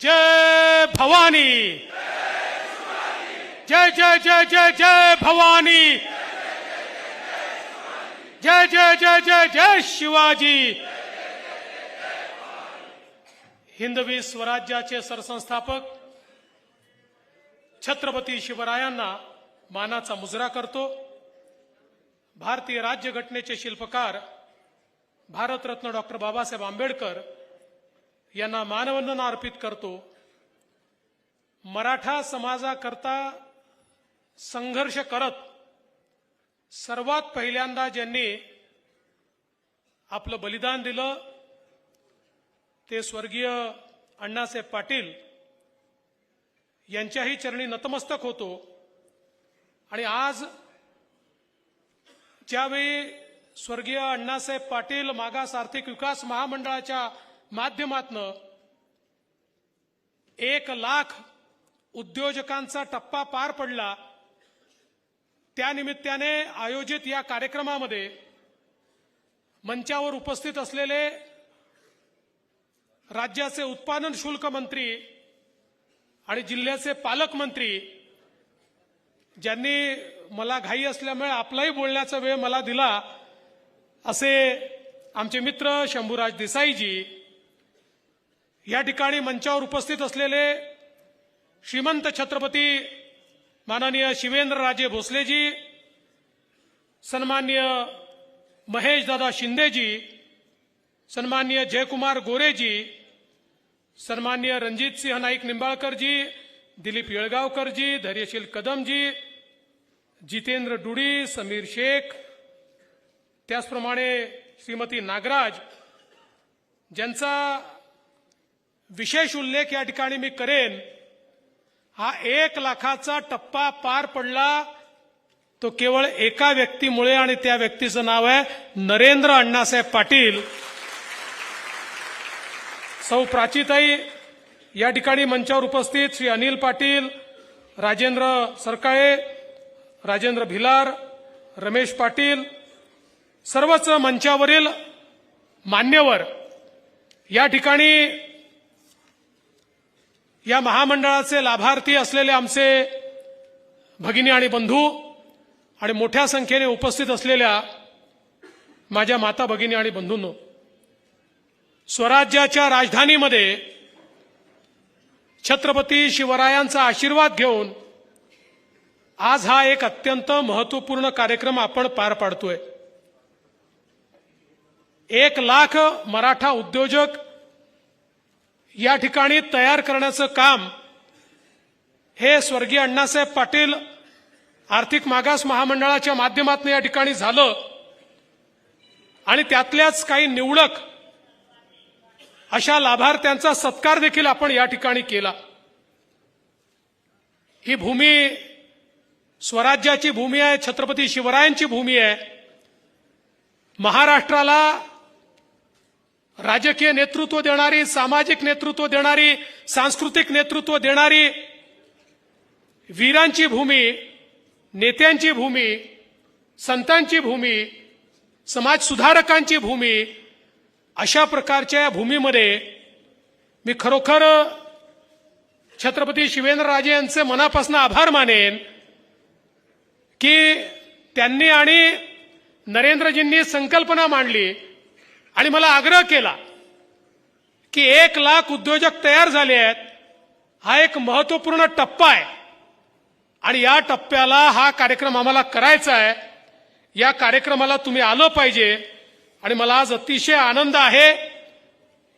जय भवानी, जय जय जय जय जय भवानी, जय जय जय जय जय शिवाजी. हिंदवी स्वराज्याचे सरसंस्थापक छत्रपती शिवरायांना मानाचा मुजरा करतो. भारतीय राज्यघटनेचे शिल्पकार भारतरत्न डॉक्टर बाबासाहेब आंबेडकर यांना मानवंदना अर्पित करतो. मराठा समाजाकरता संघर्ष करत सर्वात पहिल्यांदा ज्यांनी आपलं बलिदान दिलं ते स्वर्गीय अण्णासाहेब पाटील यांच्याही चरणी नतमस्तक होतो. आणि आज ज्यावेळी स्वर्गीय अण्णासाहेब पाटील मागास आर्थिक विकास महामंडळाच्या माध्यमातून 1 लाख उद्योजकांचा टप्पा पार पडला, त्यानिमित्ताने आयोजित या कार्यक्रमामध्ये मंचावर उपस्थित असलेले राज्याचे उत्पादन शुल्क मंत्री आणि जिल्ह्याचे पालकमंत्री ज्यांनी मला घाई असल्यामुळे आपलाही बोलण्याचा वेळ मला दिला असे आमचे मित्र शंभूराज देसाईजी, या ठिकाणी मंचावर उपस्थित असलेले श्रीमंत छत्रपती माननीय शिवेंद्रराजे भोसलेजी, सन्मान्य महेशदादा शिंदेजी, सन्मान्य जयकुमार गोरेजी, सन्मान्य रणजितसिंह नाईक निंबाळकरजी, दिलीप येळगावकरजी, धैर्यशील कदमजी, जितेंद्र डुडी, समीर शेख, त्याचप्रमाणे श्रीमती नागराज, ज्यांचा विशेष उल्लेख या ठिकाणी मी करेन. हा 1 लाखाचा टप्पा पार पडला तो केवळ एका व्यक्तीमुळे आणि त्या व्यक्तीचं नाव आहे नरेंद्र अण्णासाहेब पाटील. सौ प्राचीताई, या ठिकाणी मंचावर उपस्थित श्री अनिल पाटील, राजेंद्र सरकाळे, राजेंद्र भिलार, रमेश पाटील, सर्वच मंचावरील मान्यवर या ठिकाणी या महामंडळाचे लाभार्थी असलेले आमचे भगिनी आणि बंधू आणि मोठ्या संख्येने उपस्थित असलेल्या माझ्या माता भगिनी आणि बंधूंनो, स्वराज्याच्या राजधानीमध्ये छत्रपती शिवरायांचा आशीर्वाद घेऊन आज हा एक अत्यंत महत्वपूर्ण कार्यक्रम आपण पार पाडतोय. 1,00,000 मराठा उद्योजक या ठिकाणी तयार करण्याचं काम हे स्वर्गीय अण्णासाहेब पाटील आर्थिक मागास महामंडळाच्या माध्यमातून या ठिकाणी झालं आणि त्यातल्याच काही निवडक अशा लाभार्थ्यांचा सत्कार देखील आपण या ठिकाणी केला. ही भूमी स्वराज्याची भूमी आहे, छत्रपती शिवरायांची भूमी आहे. महाराष्ट्राला राजकीय नेतृत्व देणारी, सामाजिक नेतृत्व देणारी, सांस्कृतिक नेतृत्व देणारी वीरांची भूमी, नेत्यांची भूमी, संतांची भूमी, समाज सुधारकांची भूमी, अशा प्रकारच्या या भूमीमध्ये मी खरोखर छत्रपती शिवेंद्रराजे यांचे मनापासून आभार मानेन की त्यांनी आणि नरेंद्रजींनी संकल्पना मांडली आणि मला आग्रह केला की 1,00,000 उद्योजक तयार झाले आहेत. हा एक महत्वपूर्ण टप्पा आहे आणि या टप्प्याला हा कार्यक्रम आम्हाला करायचा आहे. या कार्यक्रमाला तुम्ही आलं पाहिजे आणि मला आज अतिशय आनंद आहे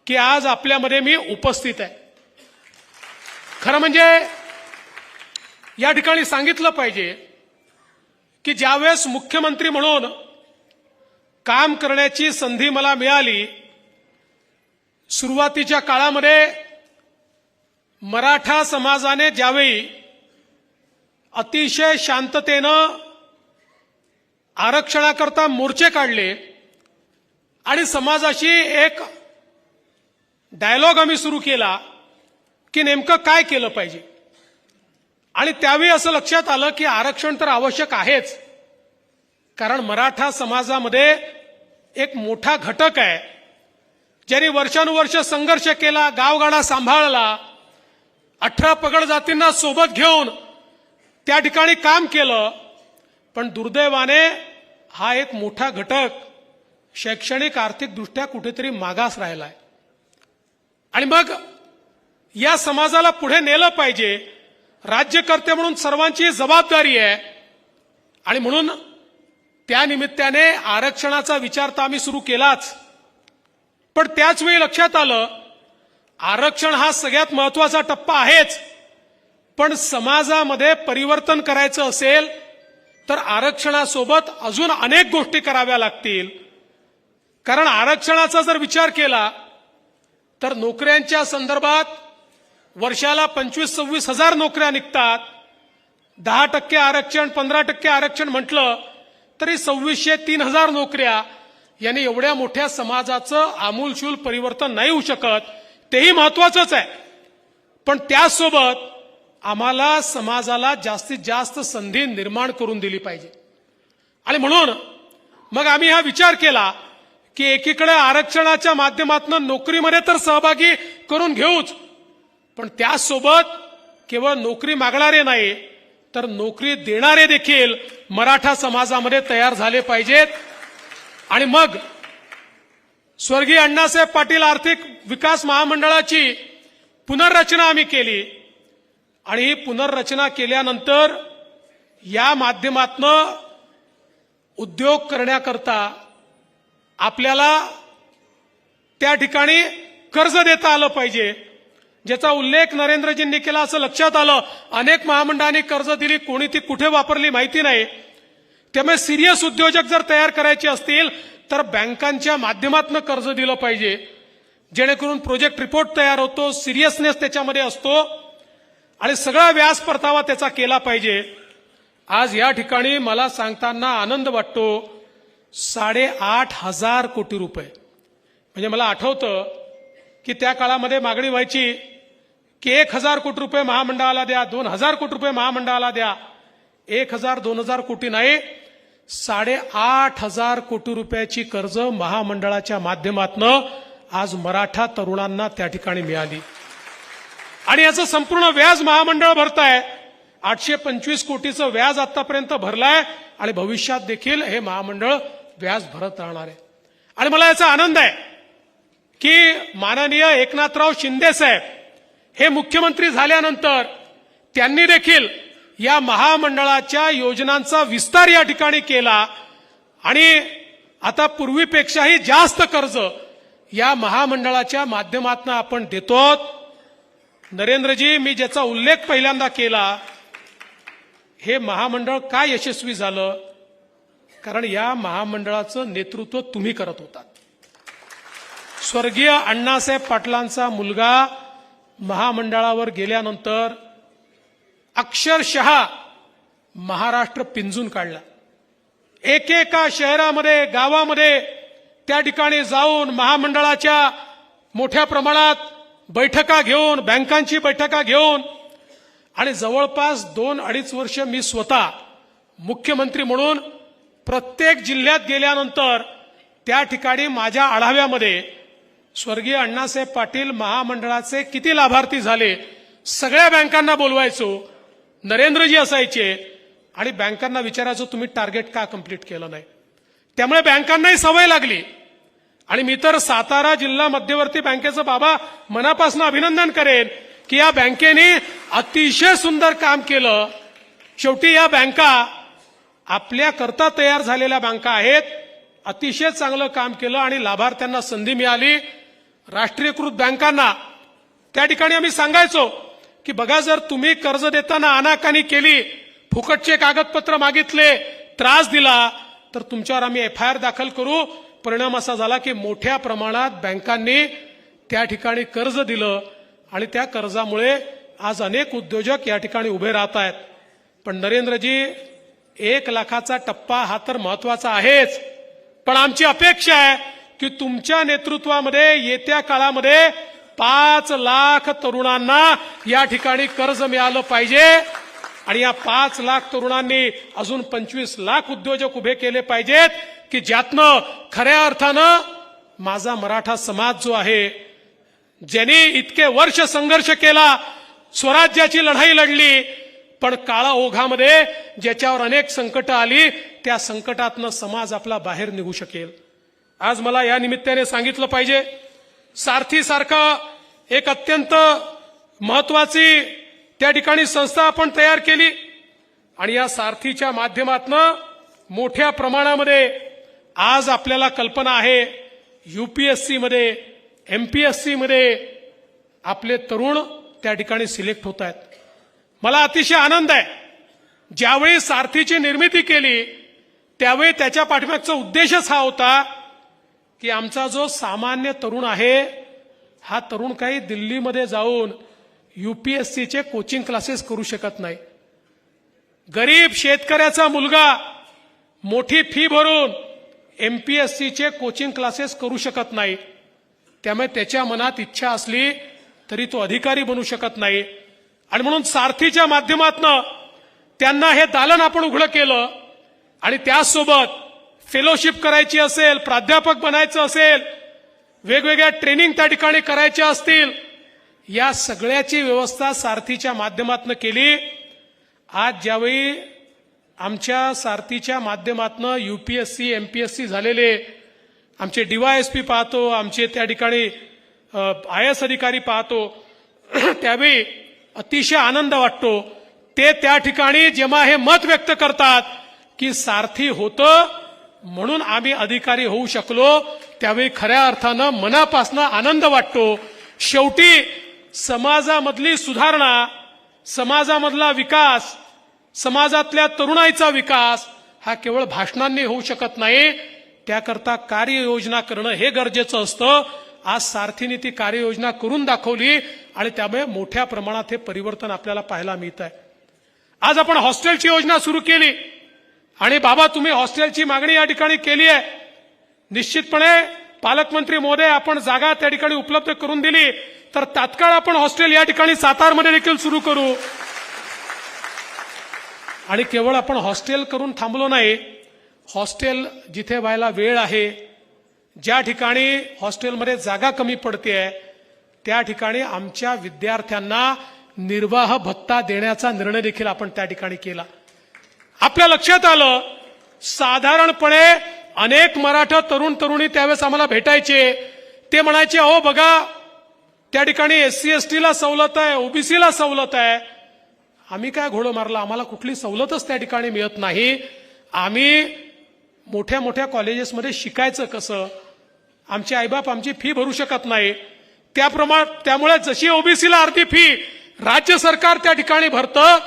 की आज आपल्यामध्ये मी उपस्थित आहे. खरं म्हणजे या ठिकाणी सांगितलं पाहिजे की ज्यावेळेस मुख्यमंत्री म्हणून काम करण्याची संधी मला मिळाली, सुरुवातीच्या काळामध्ये मराठा समाजाने ज्यावेळी अतिशय शांततेनं आरक्षणाकरता मोर्चे काढले आणि समाजाशी एक डायलॉग आम्ही सुरू केला की नेमकं काय केलं पाहिजे. आणि त्यावेळी असं लक्षात आलं की आरक्षण तर आवश्यक आहेच, कारण मराठा समाजामध्ये एक मोठा घटक आहे ज्यांनी वर्षानुवर्ष संघर्ष केला, गावगाडा सांभाळला, 18 पगड जातींना सोबत घेऊन त्या ठिकाणी काम केलं. पण दुर्दैवाने हा एक मोठा घटक शैक्षणिक आर्थिक दृष्ट्या कुठेतरी मागास राहिला आहे आणि मग या समाजाला पुढे नेलं पाहिजे. राज्यकर्ते म्हणून सर्वांची जबाबदारी आहे आणि म्हणून त्या निमित्ताने आरक्षणाचा विचार तर आम्ही सुरू केलाच, पण त्याच वेळी लक्षात आलं आरक्षण हा सगळ्यात महत्वाचा टप्पा आहेच, पण समाजामध्ये परिवर्तन करायचं असेल तर आरक्षणासोबत अजून अनेक गोष्टी कराव्या लागतील. कारण आरक्षणाचा जर विचार केला तर नोकऱ्यांच्या संदर्भात वर्षाला 25-26 हजार नोकऱ्या निघतात. 10% आरक्षण, 15% आरक्षण म्हटलं तरी 2,600-3,000 नोकऱ्या. यांनी एवढ्या मोठ्या समाजाचं आमूलशूल परिवर्तन नाही होऊ शकत, तेही महत्वाचंच आहे. पण त्यासोबत आम्हाला समाजाला जास्तीत जास्त संधी निर्माण करून दिली पाहिजे. आणि म्हणून मग आम्ही हा विचार केला की एकीकडे आरक्षणाच्या माध्यमातून नोकरीमध्ये तर सहभागी करून घेऊच, पण त्यासोबत केवळ नोकरी मागणारे नाही तर नोकरी देणारे देखील मराठा समाजामध्ये तयार झाले पाहिजेत. आणि मग स्वर्गीय अण्णासाहेब पाटील आर्थिक विकास महामंडळाची पुनर्रचना आम्ही केली आणि ही पुनर्रचना केल्यानंतर या माध्यमातून उद्योग करण्याकरता आपल्याला त्या ठिकाणी कर्ज देता आलं पाहिजे, ज्याचा उल्लेख नरेंद्रजींनी केला असं लक्षात आलं. अनेक महामंडळांनी कर्ज दिली, कोणी ती कुठे वापरली माहिती नाही. त्यामुळे सिरियस उद्योजक जर तयार करायचे असतील तर बँकांच्या माध्यमातून कर्ज दिलं पाहिजे, जेणेकरून प्रोजेक्ट रिपोर्ट तयार होतो, सिरियसनेस त्याच्यामध्ये असतो आणि सगळा व्याज परतावा त्याचा केला पाहिजे. आज या ठिकाणी मला सांगताना आनंद वाटतो 8,500 कोटी रुपये. म्हणजे मला आठवतं की त्या काळामध्ये मागणी व्हायची की 1,000 कोटी रुपये महामंडळाला द्या, 2,000 कोटी रुपये महामंडळाला द्या. 1,000 2,000 कोटी नाही, 8,500 कोटी रुपयाची कर्ज महामंडळाच्या माध्यमातून आज मराठा तरुणांना त्या ठिकाणी मिळाली. आणि याचं संपूर्ण व्याज महामंडळ भरताय. 825 कोटीचं व्याज आतापर्यंत भरलाय आणि भविष्यात देखील हे महामंडळ व्याज भरत राहणार आहे. आणि मला याचा आनंद आहे की माननीय एकनाथराव शिंदे साहेब हे मुख्यमंत्री झाल्यानंतर त्यांनी देखील या महामंडळाच्या योजनांचा विस्तार या ठिकाणी केला आणि आता पूर्वीपेक्षाही जास्त कर्ज या महामंडळाच्या माध्यमातून आपण देतो. नरेंद्रजी, मी ज्याचा उल्लेख पहिल्यांदा केला, हे महामंडळ का यशस्वी झालं? कारण या महामंडळाचं नेतृत्व तुम्ही करत होता. स्वर्गीय अण्णासाहेब पाटलांचा मुलगा महामंडळावर गेल्यानंतर अक्षरशः महाराष्ट्र पिंजून काढला. एकेका शहरामध्ये, गावामध्ये त्या ठिकाणी जाऊन महामंडळाच्या मोठ्या प्रमाणात बैठका घेऊन, बँकांची बैठका घेऊन आणि जवळपास 2-2.5 वर्ष मी स्वतः मुख्यमंत्री म्हणून प्रत्येक जिल्ह्यात गेल्यानंतर त्या ठिकाणी माझ्या आढाव्यामध्ये स्वर्गीय अण्णासाहेब पाटील महामंडळाचे किती लाभार्थी झाले सगळ्या बँकांना बोलवायचो. नरेंद्रजी असायचे आणि बँकांना विचारायचो तुम्ही टार्गेट का कंप्लीट केलं नाही. त्यामुळे बँकांनाही सवय लागली. आणि मी तर सातारा जिल्हा मध्यवर्ती बँकेचं बाबा मनापासून अभिनंदन करेन की या बँकेने अतिशय सुंदर काम केलं. शेवटी या बँका आपल्या करता तयार झालेल्या बँका आहेत. अतिशय चांगलं काम केलं आणि लाभार्थ्यांना संधी मिळाली. राष्ट्रीयकृत बँकांना त्या ठिकाणी आम्ही सांगायचो की बघा, जर तुम्ही कर्ज देताना अनाकानी केली, फुकटचे कागदपत्र मागितले, त्रास दिला, तर तुमच्यावर आम्ही FIR दाखल करू. परिणाम असा झाला की मोठ्या प्रमाणात बँकांनी त्या ठिकाणी कर्ज दिलं आणि त्या कर्जामुळे आज अनेक उद्योजक या ठिकाणी उभे राहत आहेत. पण नरेंद्रजी, 1 लाखाचा टप्पा हा तर महत्वाचा आहेच, पण आमची अपेक्षा आहे की तुमच्या नेतृत्वामध्ये येत्या काळामध्ये 5 लाख तरुणांना या ठिकाणी कर्ज मिळालं पाहिजे आणि या 5 लाख तरुणांनी अजून 25 लाख उद्योजक उभे केले पाहिजेत की ज्यातनं खऱ्या अर्थानं माझा मराठा समाज जो आहे, ज्यांनी इतके वर्ष संघर्ष केला, स्वराज्याची लढाई लढली, पण काळा ओघामध्ये ज्याच्यावर अनेक संकट आली, त्या संकटातनं समाज आपला बाहेर निघू शकेल. आज मला या निमित्ताने सांगितलं पाहिजे, सारथीसारखं एक अत्यंत महत्वाची त्या ठिकाणी संस्था आपण तयार केली आणि या सारथीच्या माध्यमातून मोठ्या प्रमाणामध्ये आज आपल्याला कल्पना आहे UPSC मध्ये, MPSC मध्ये आपले तरुण त्या ठिकाणी सिलेक्ट होत आहेत. मला अतिशय आनंद आहे. ज्यावेळी सारथीची निर्मिती केली त्यावेळी त्याच्या पाठीमागचा उद्देशच हा होता की आमचा जो सामान्य तरुण आहे, हा तरुण काही दिल्लीमध्ये जाऊन UPSCचे कोचिंग क्लासेस करू शकत नाही. गरीब शेतकऱ्याचा मुलगा मोठी फी भरून MPSCचे कोचिंग क्लासेस करू शकत नाही. त्यामुळे त्याच्या मनात इच्छा असली तरी तो अधिकारी बनू शकत नाही. आणि म्हणून सारथीच्या माध्यमातून त्यांना हे दालन आपण उघडं केलं आणि त्यासोबत फेलोशिप करायची असेल, प्राध्यापक बनायचं असेल, वेगवेगळ्या ट्रेनिंग त्या ठिकाणी करायच्या असतील, या सगळ्याची व्यवस्था सारथीच्या माध्यमातून केली. आज ज्यावेळी आमच्या सारथीच्या माध्यमातून UPSC, MPSC झालेले आमचे DYSP पाहतो, आमचे त्या ठिकाणी IAS अधिकारी पाहतो, त्यावेळी अतिशय आनंद वाटतो. ते त्या ठिकाणी जेव्हा हे मत व्यक्त करतात की सारथी होतं म्हणून आम्ही अधिकारी होऊ शकलो, त्यावेळी खऱ्या अर्थानं मनापासून आनंद वाटतो. शेवटी समाजामधली सुधारणा, समाजामधला विकास, समाजातल्या तरुणाईचा विकास हा केवळ भाषणांनी होऊ शकत नाही. त्याकरता कार्ययोजना करणं हे गरजेचं असतं. आज सारथीने ती कार्ययोजना करून दाखवली आणि त्यामुळे मोठ्या प्रमाणात हे परिवर्तन आपल्याला पाहायला मिळत आहे. आज आपण हॉस्टेलची योजना सुरू केली आणि बाबा तुम्ही हॉस्टेलची मागणी या ठिकाणी केली आहे. निश्चितपणे पालकमंत्री महोदय आपण जागा त्या ठिकाणी उपलब्ध करून दिली तर तात्काळ आपण हॉस्टेल या ठिकाणी सातारमध्ये देखील सुरू करू. आणि केवळ आपण हॉस्टेल करून थांबलो नाही, हॉस्टेल जिथे व्हायला वेळ आहे, ज्या ठिकाणी हॉस्टेलमध्ये जागा कमी पडते त्या ठिकाणी आमच्या विद्यार्थ्यांना निर्वाह भत्ता देण्याचा निर्णय देखील आपण त्या ठिकाणी केला. आपल्या लक्षात आलं, साधारणपणे अनेक मराठा तरुण तरुणी त्यावेळेस आम्हाला भेटायचे. ते म्हणायचे, अहो बघा त्या ठिकाणी SC ST ला सवलत आहे, ओबीसीला सवलत आहे. आम्ही काय घोडं मारलं, आम्हाला कुठली सवलतच त्या ठिकाणी मिळत नाही. आम्ही मोठ्या मोठ्या कॉलेजेसमध्ये शिकायचं कसं, आमचे आईबाप आमची फी भरू शकत नाही. त्यामुळे जशी ओबीसीला अर्धी फी राज्य सरकार त्या ठिकाणी भरतं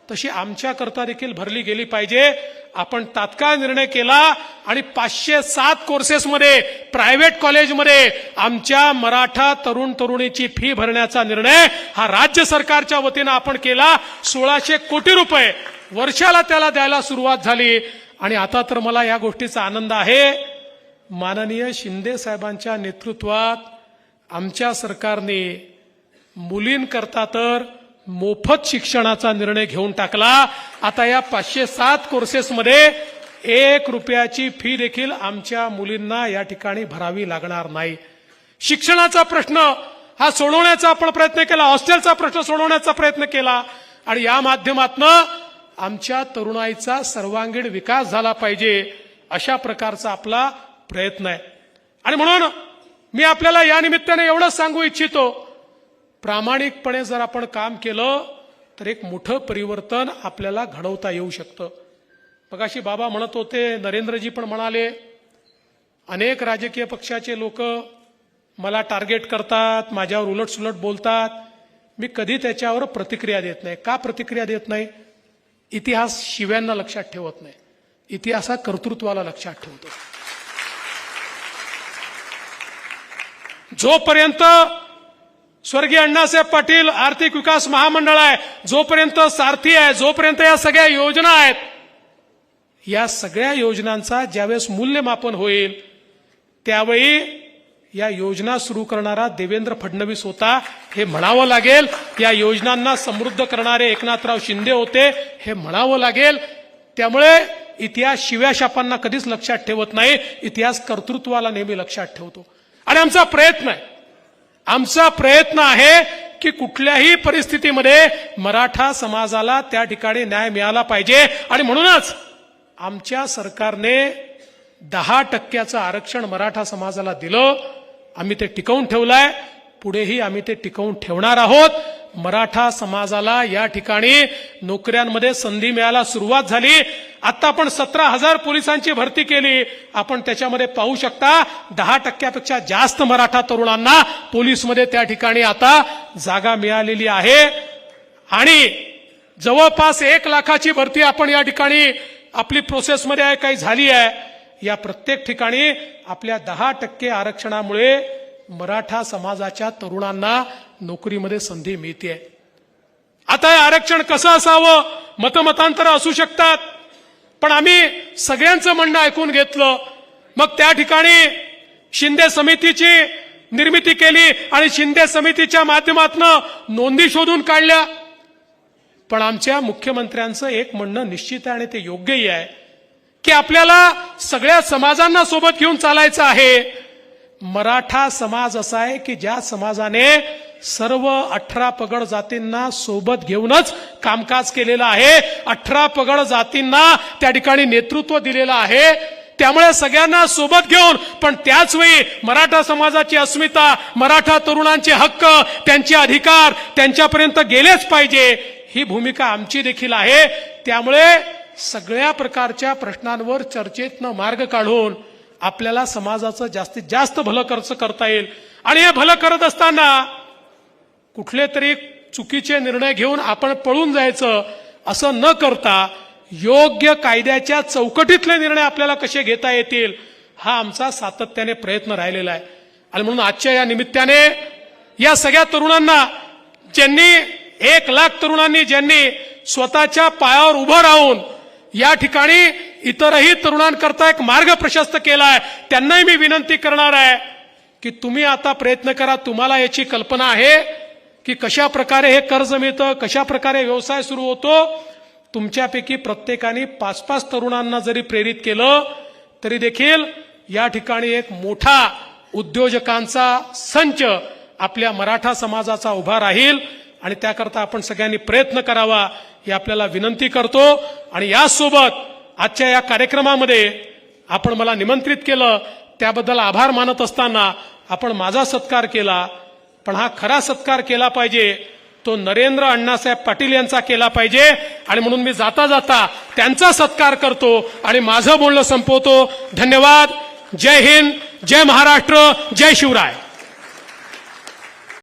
तशी आमच्याकरता देखील भरली गेली पाहिजे. आपण तात्काळ निर्णय केला आणि 507 कोर्सेसमध्ये प्रायव्हेट कॉलेजमध्ये आमच्या मराठा तरुण तरुणीची फी भरण्याचा निर्णय हा राज्य सरकारच्या वतीनं आपण केला. 1600 कोटी रुपये वर्षाला त्याला द्यायला सुरुवात झाली. आणि आता तर मला या गोष्टीचा आनंद आहे, माननीय शिंदे साहेबांच्या नेतृत्वात आमच्या सरकारने मुलींकरता तर मोफत शिक्षणाचा निर्णय घेऊन टाकला. आता या 507 कोर्सेसमध्ये 1 रुपयाची फी देखील आमच्या मुलींना या ठिकाणी भरावी लागणार नाही. शिक्षणाचा प्रश्न हा सोडवण्याचा आपण प्रयत्न केला, हॉस्टेलचा प्रश्न सोडवण्याचा प्रयत्न केला आणि या माध्यमातनं आमच्या तरुणाईचा सर्वांगीण विकास झाला पाहिजे अशा प्रकारचा आपला प्रयत्न आहे. आणि म्हणून मी आपल्याला या निमित्ताने एवढंच सांगू इच्छितो, प्रामाणिकपणे जर आपण काम केलं तर एक मोठं परिवर्तन आपल्याला घडवता येऊ शकतं. मगाशी बाबा म्हणत होते, नरेंद्रजी पण म्हणाले, अनेक राजकीय पक्षाचे लोक मला टार्गेट करतात, माझ्यावर उलटसुलट बोलतात. मी कधी त्याच्यावर प्रतिक्रिया देत नाही. का प्रतिक्रिया देत नाही? इतिहास शिव्यांना लक्षात ठेवत नाही, इतिहास हा कर्तृत्वाला लक्षात ठेवतो. जोपर्यंत स्वर्गीय अण्णासाहेब पाटील आर्थिक विकास महामंडळ आहे, जोपर्यंत सारथी आहे, जोपर्यंत या सगळ्या योजना आहेत, या सगळ्या योजनांचा ज्यावेळेस मूल्यमापन होईल त्यावेळी या योजना सुरू करणारा देवेंद्र फडणवीस होता हे म्हणावं लागेल. या योजनांना समृद्ध करणारे एकनाथराव शिंदे होते हे म्हणावं लागेल. त्यामुळे इतिहास शिव्याशापांना कधीच लक्षात ठेवत नाही, इतिहास कर्तृत्वाला नेहमी लक्षात ठेवतो. आणि आमचा प्रयत्न आहे की कुठल्याही परिस्थितीमध्ये मराठा समाजाला त्या ठिकाणी न्याय मिळाला पाहिजे. आणि म्हणूनच आमच्या सरकारने 10% आरक्षण मराठा समाजाला दिलं. आम्ही ते टिकवून ठेवलंय, पुढेही आम्ही ते टिकवून ठेवणार आहोत. मराठा समाजाला या ठिकाणी नोकऱ्यांमध्ये संधी मिळायला सुरुवात झाली. आता आपण 17,000 पोलिसांची भरती केली. आपण त्याच्यामध्ये पाहू शकता 10%पेक्षा जास्त मराठा तरुणांना पोलीसमध्ये त्या ठिकाणी आता जागा मिळालेली आहे. आणि जवळपास 1 लाखाची भरती आपण या ठिकाणी आपली प्रोसेसमध्ये आहे, काही झाली आहे. या प्रत्येक ठिकाणी आपल्या 10% आरक्षणामुळे मराठा समाजाच्या तरुणांना नोकरीमध्ये संधी मिळते. आता हे आरक्षण कसं असावं, मतमतांतर असू शकतात, पण आम्ही सगळ्यांचं म्हणणं ऐकून घेतलं. मग त्या ठिकाणी शिंदे समितीची निर्मिती केली आणि शिंदे समितीच्या माध्यमातून नोंदी शोधून काढल्या. पण आमच्या मुख्यमंत्र्यांचं एक म्हणणं निश्चित आहे आणि ते योग्यही आहे की आपल्याला सगळ्या समाजांना सोबत घेऊन चालायचं आहे. मराठा समाज असा आहे की ज्या समाजाने सर्व 18 पगड जातींना सोबत घेऊनच कामकाज केलेलं आहे, 18 पगड जातींना त्या ठिकाणी नेतृत्व दिलेलं आहे. त्यामुळे सगळ्यांना सोबत घेऊन पण त्याच वेळी मराठा समाजाची अस्मिता, मराठा तरुणांचे हक्क, त्यांचे अधिकार त्यांच्यापर्यंत गेलेच पाहिजे, ही भूमिका आमची देखील आहे. त्यामुळे सगळ्या प्रकारच्या प्रश्नांवर चर्चेतनं मार्ग काढून आपल्याला समाजाचं जास्तीत जास्त भलं करता येईल. आणि हे भलं करत असताना कुठले तरी चुकीचे निर्णय घेऊन आपण पळून जायचं असं न करता योग्य कायद्याच्या चौकटीतले निर्णय आपल्याला कसे घेता येतील हा आमचा सातत्याने प्रयत्न राहिलेला आहे. आणि म्हणून आजच्या या निमित्ताने या सगळ्या तरुणांना, ज्यांनी 1 लाख तरुणांनी ज्यांनी स्वतःच्या पायावर उभं राहून या ठिकाणी इतरही तरुणांकरता एक मार्ग प्रशस्त केला आहे. त्यांनाही मी विनंती करणार आहे की तुम्ही आता प्रयत्न करा. तुम्हाला याची कल्पना आहे की कशा प्रकारे हे कर्ज मिळतं, कशा प्रकारे व्यवसाय सुरू होतो. तुमच्यापैकी प्रत्येकाने 5-5 तरुणांना जरी प्रेरित केलं तरी देखील या ठिकाणी एक मोठा उद्योजकांचा संच आपल्या मराठा समाजाचा उभा राहील आणि त्याकरता आपण सगळ्यांनी प्रयत्न करावा ही आपल्याला विनंती करतो. आणि यासोबत आजच्या या कार्यक्रमामध्ये आपण मला निमंत्रित केलं त्याबद्दल आभार मानत असताना आपण माझा सत्कार केला, पण हा खरा सत्कार केला पाहिजे तो नरेंद्र अण्णासाहेब पाटील यांचा केला पाहिजे. आणि म्हणून मी जाता जाता त्यांचा सत्कार करतो आणि माझं बोलणं संपवतो. धन्यवाद. जय हिंद, जय महाराष्ट्र, जय शिवराय.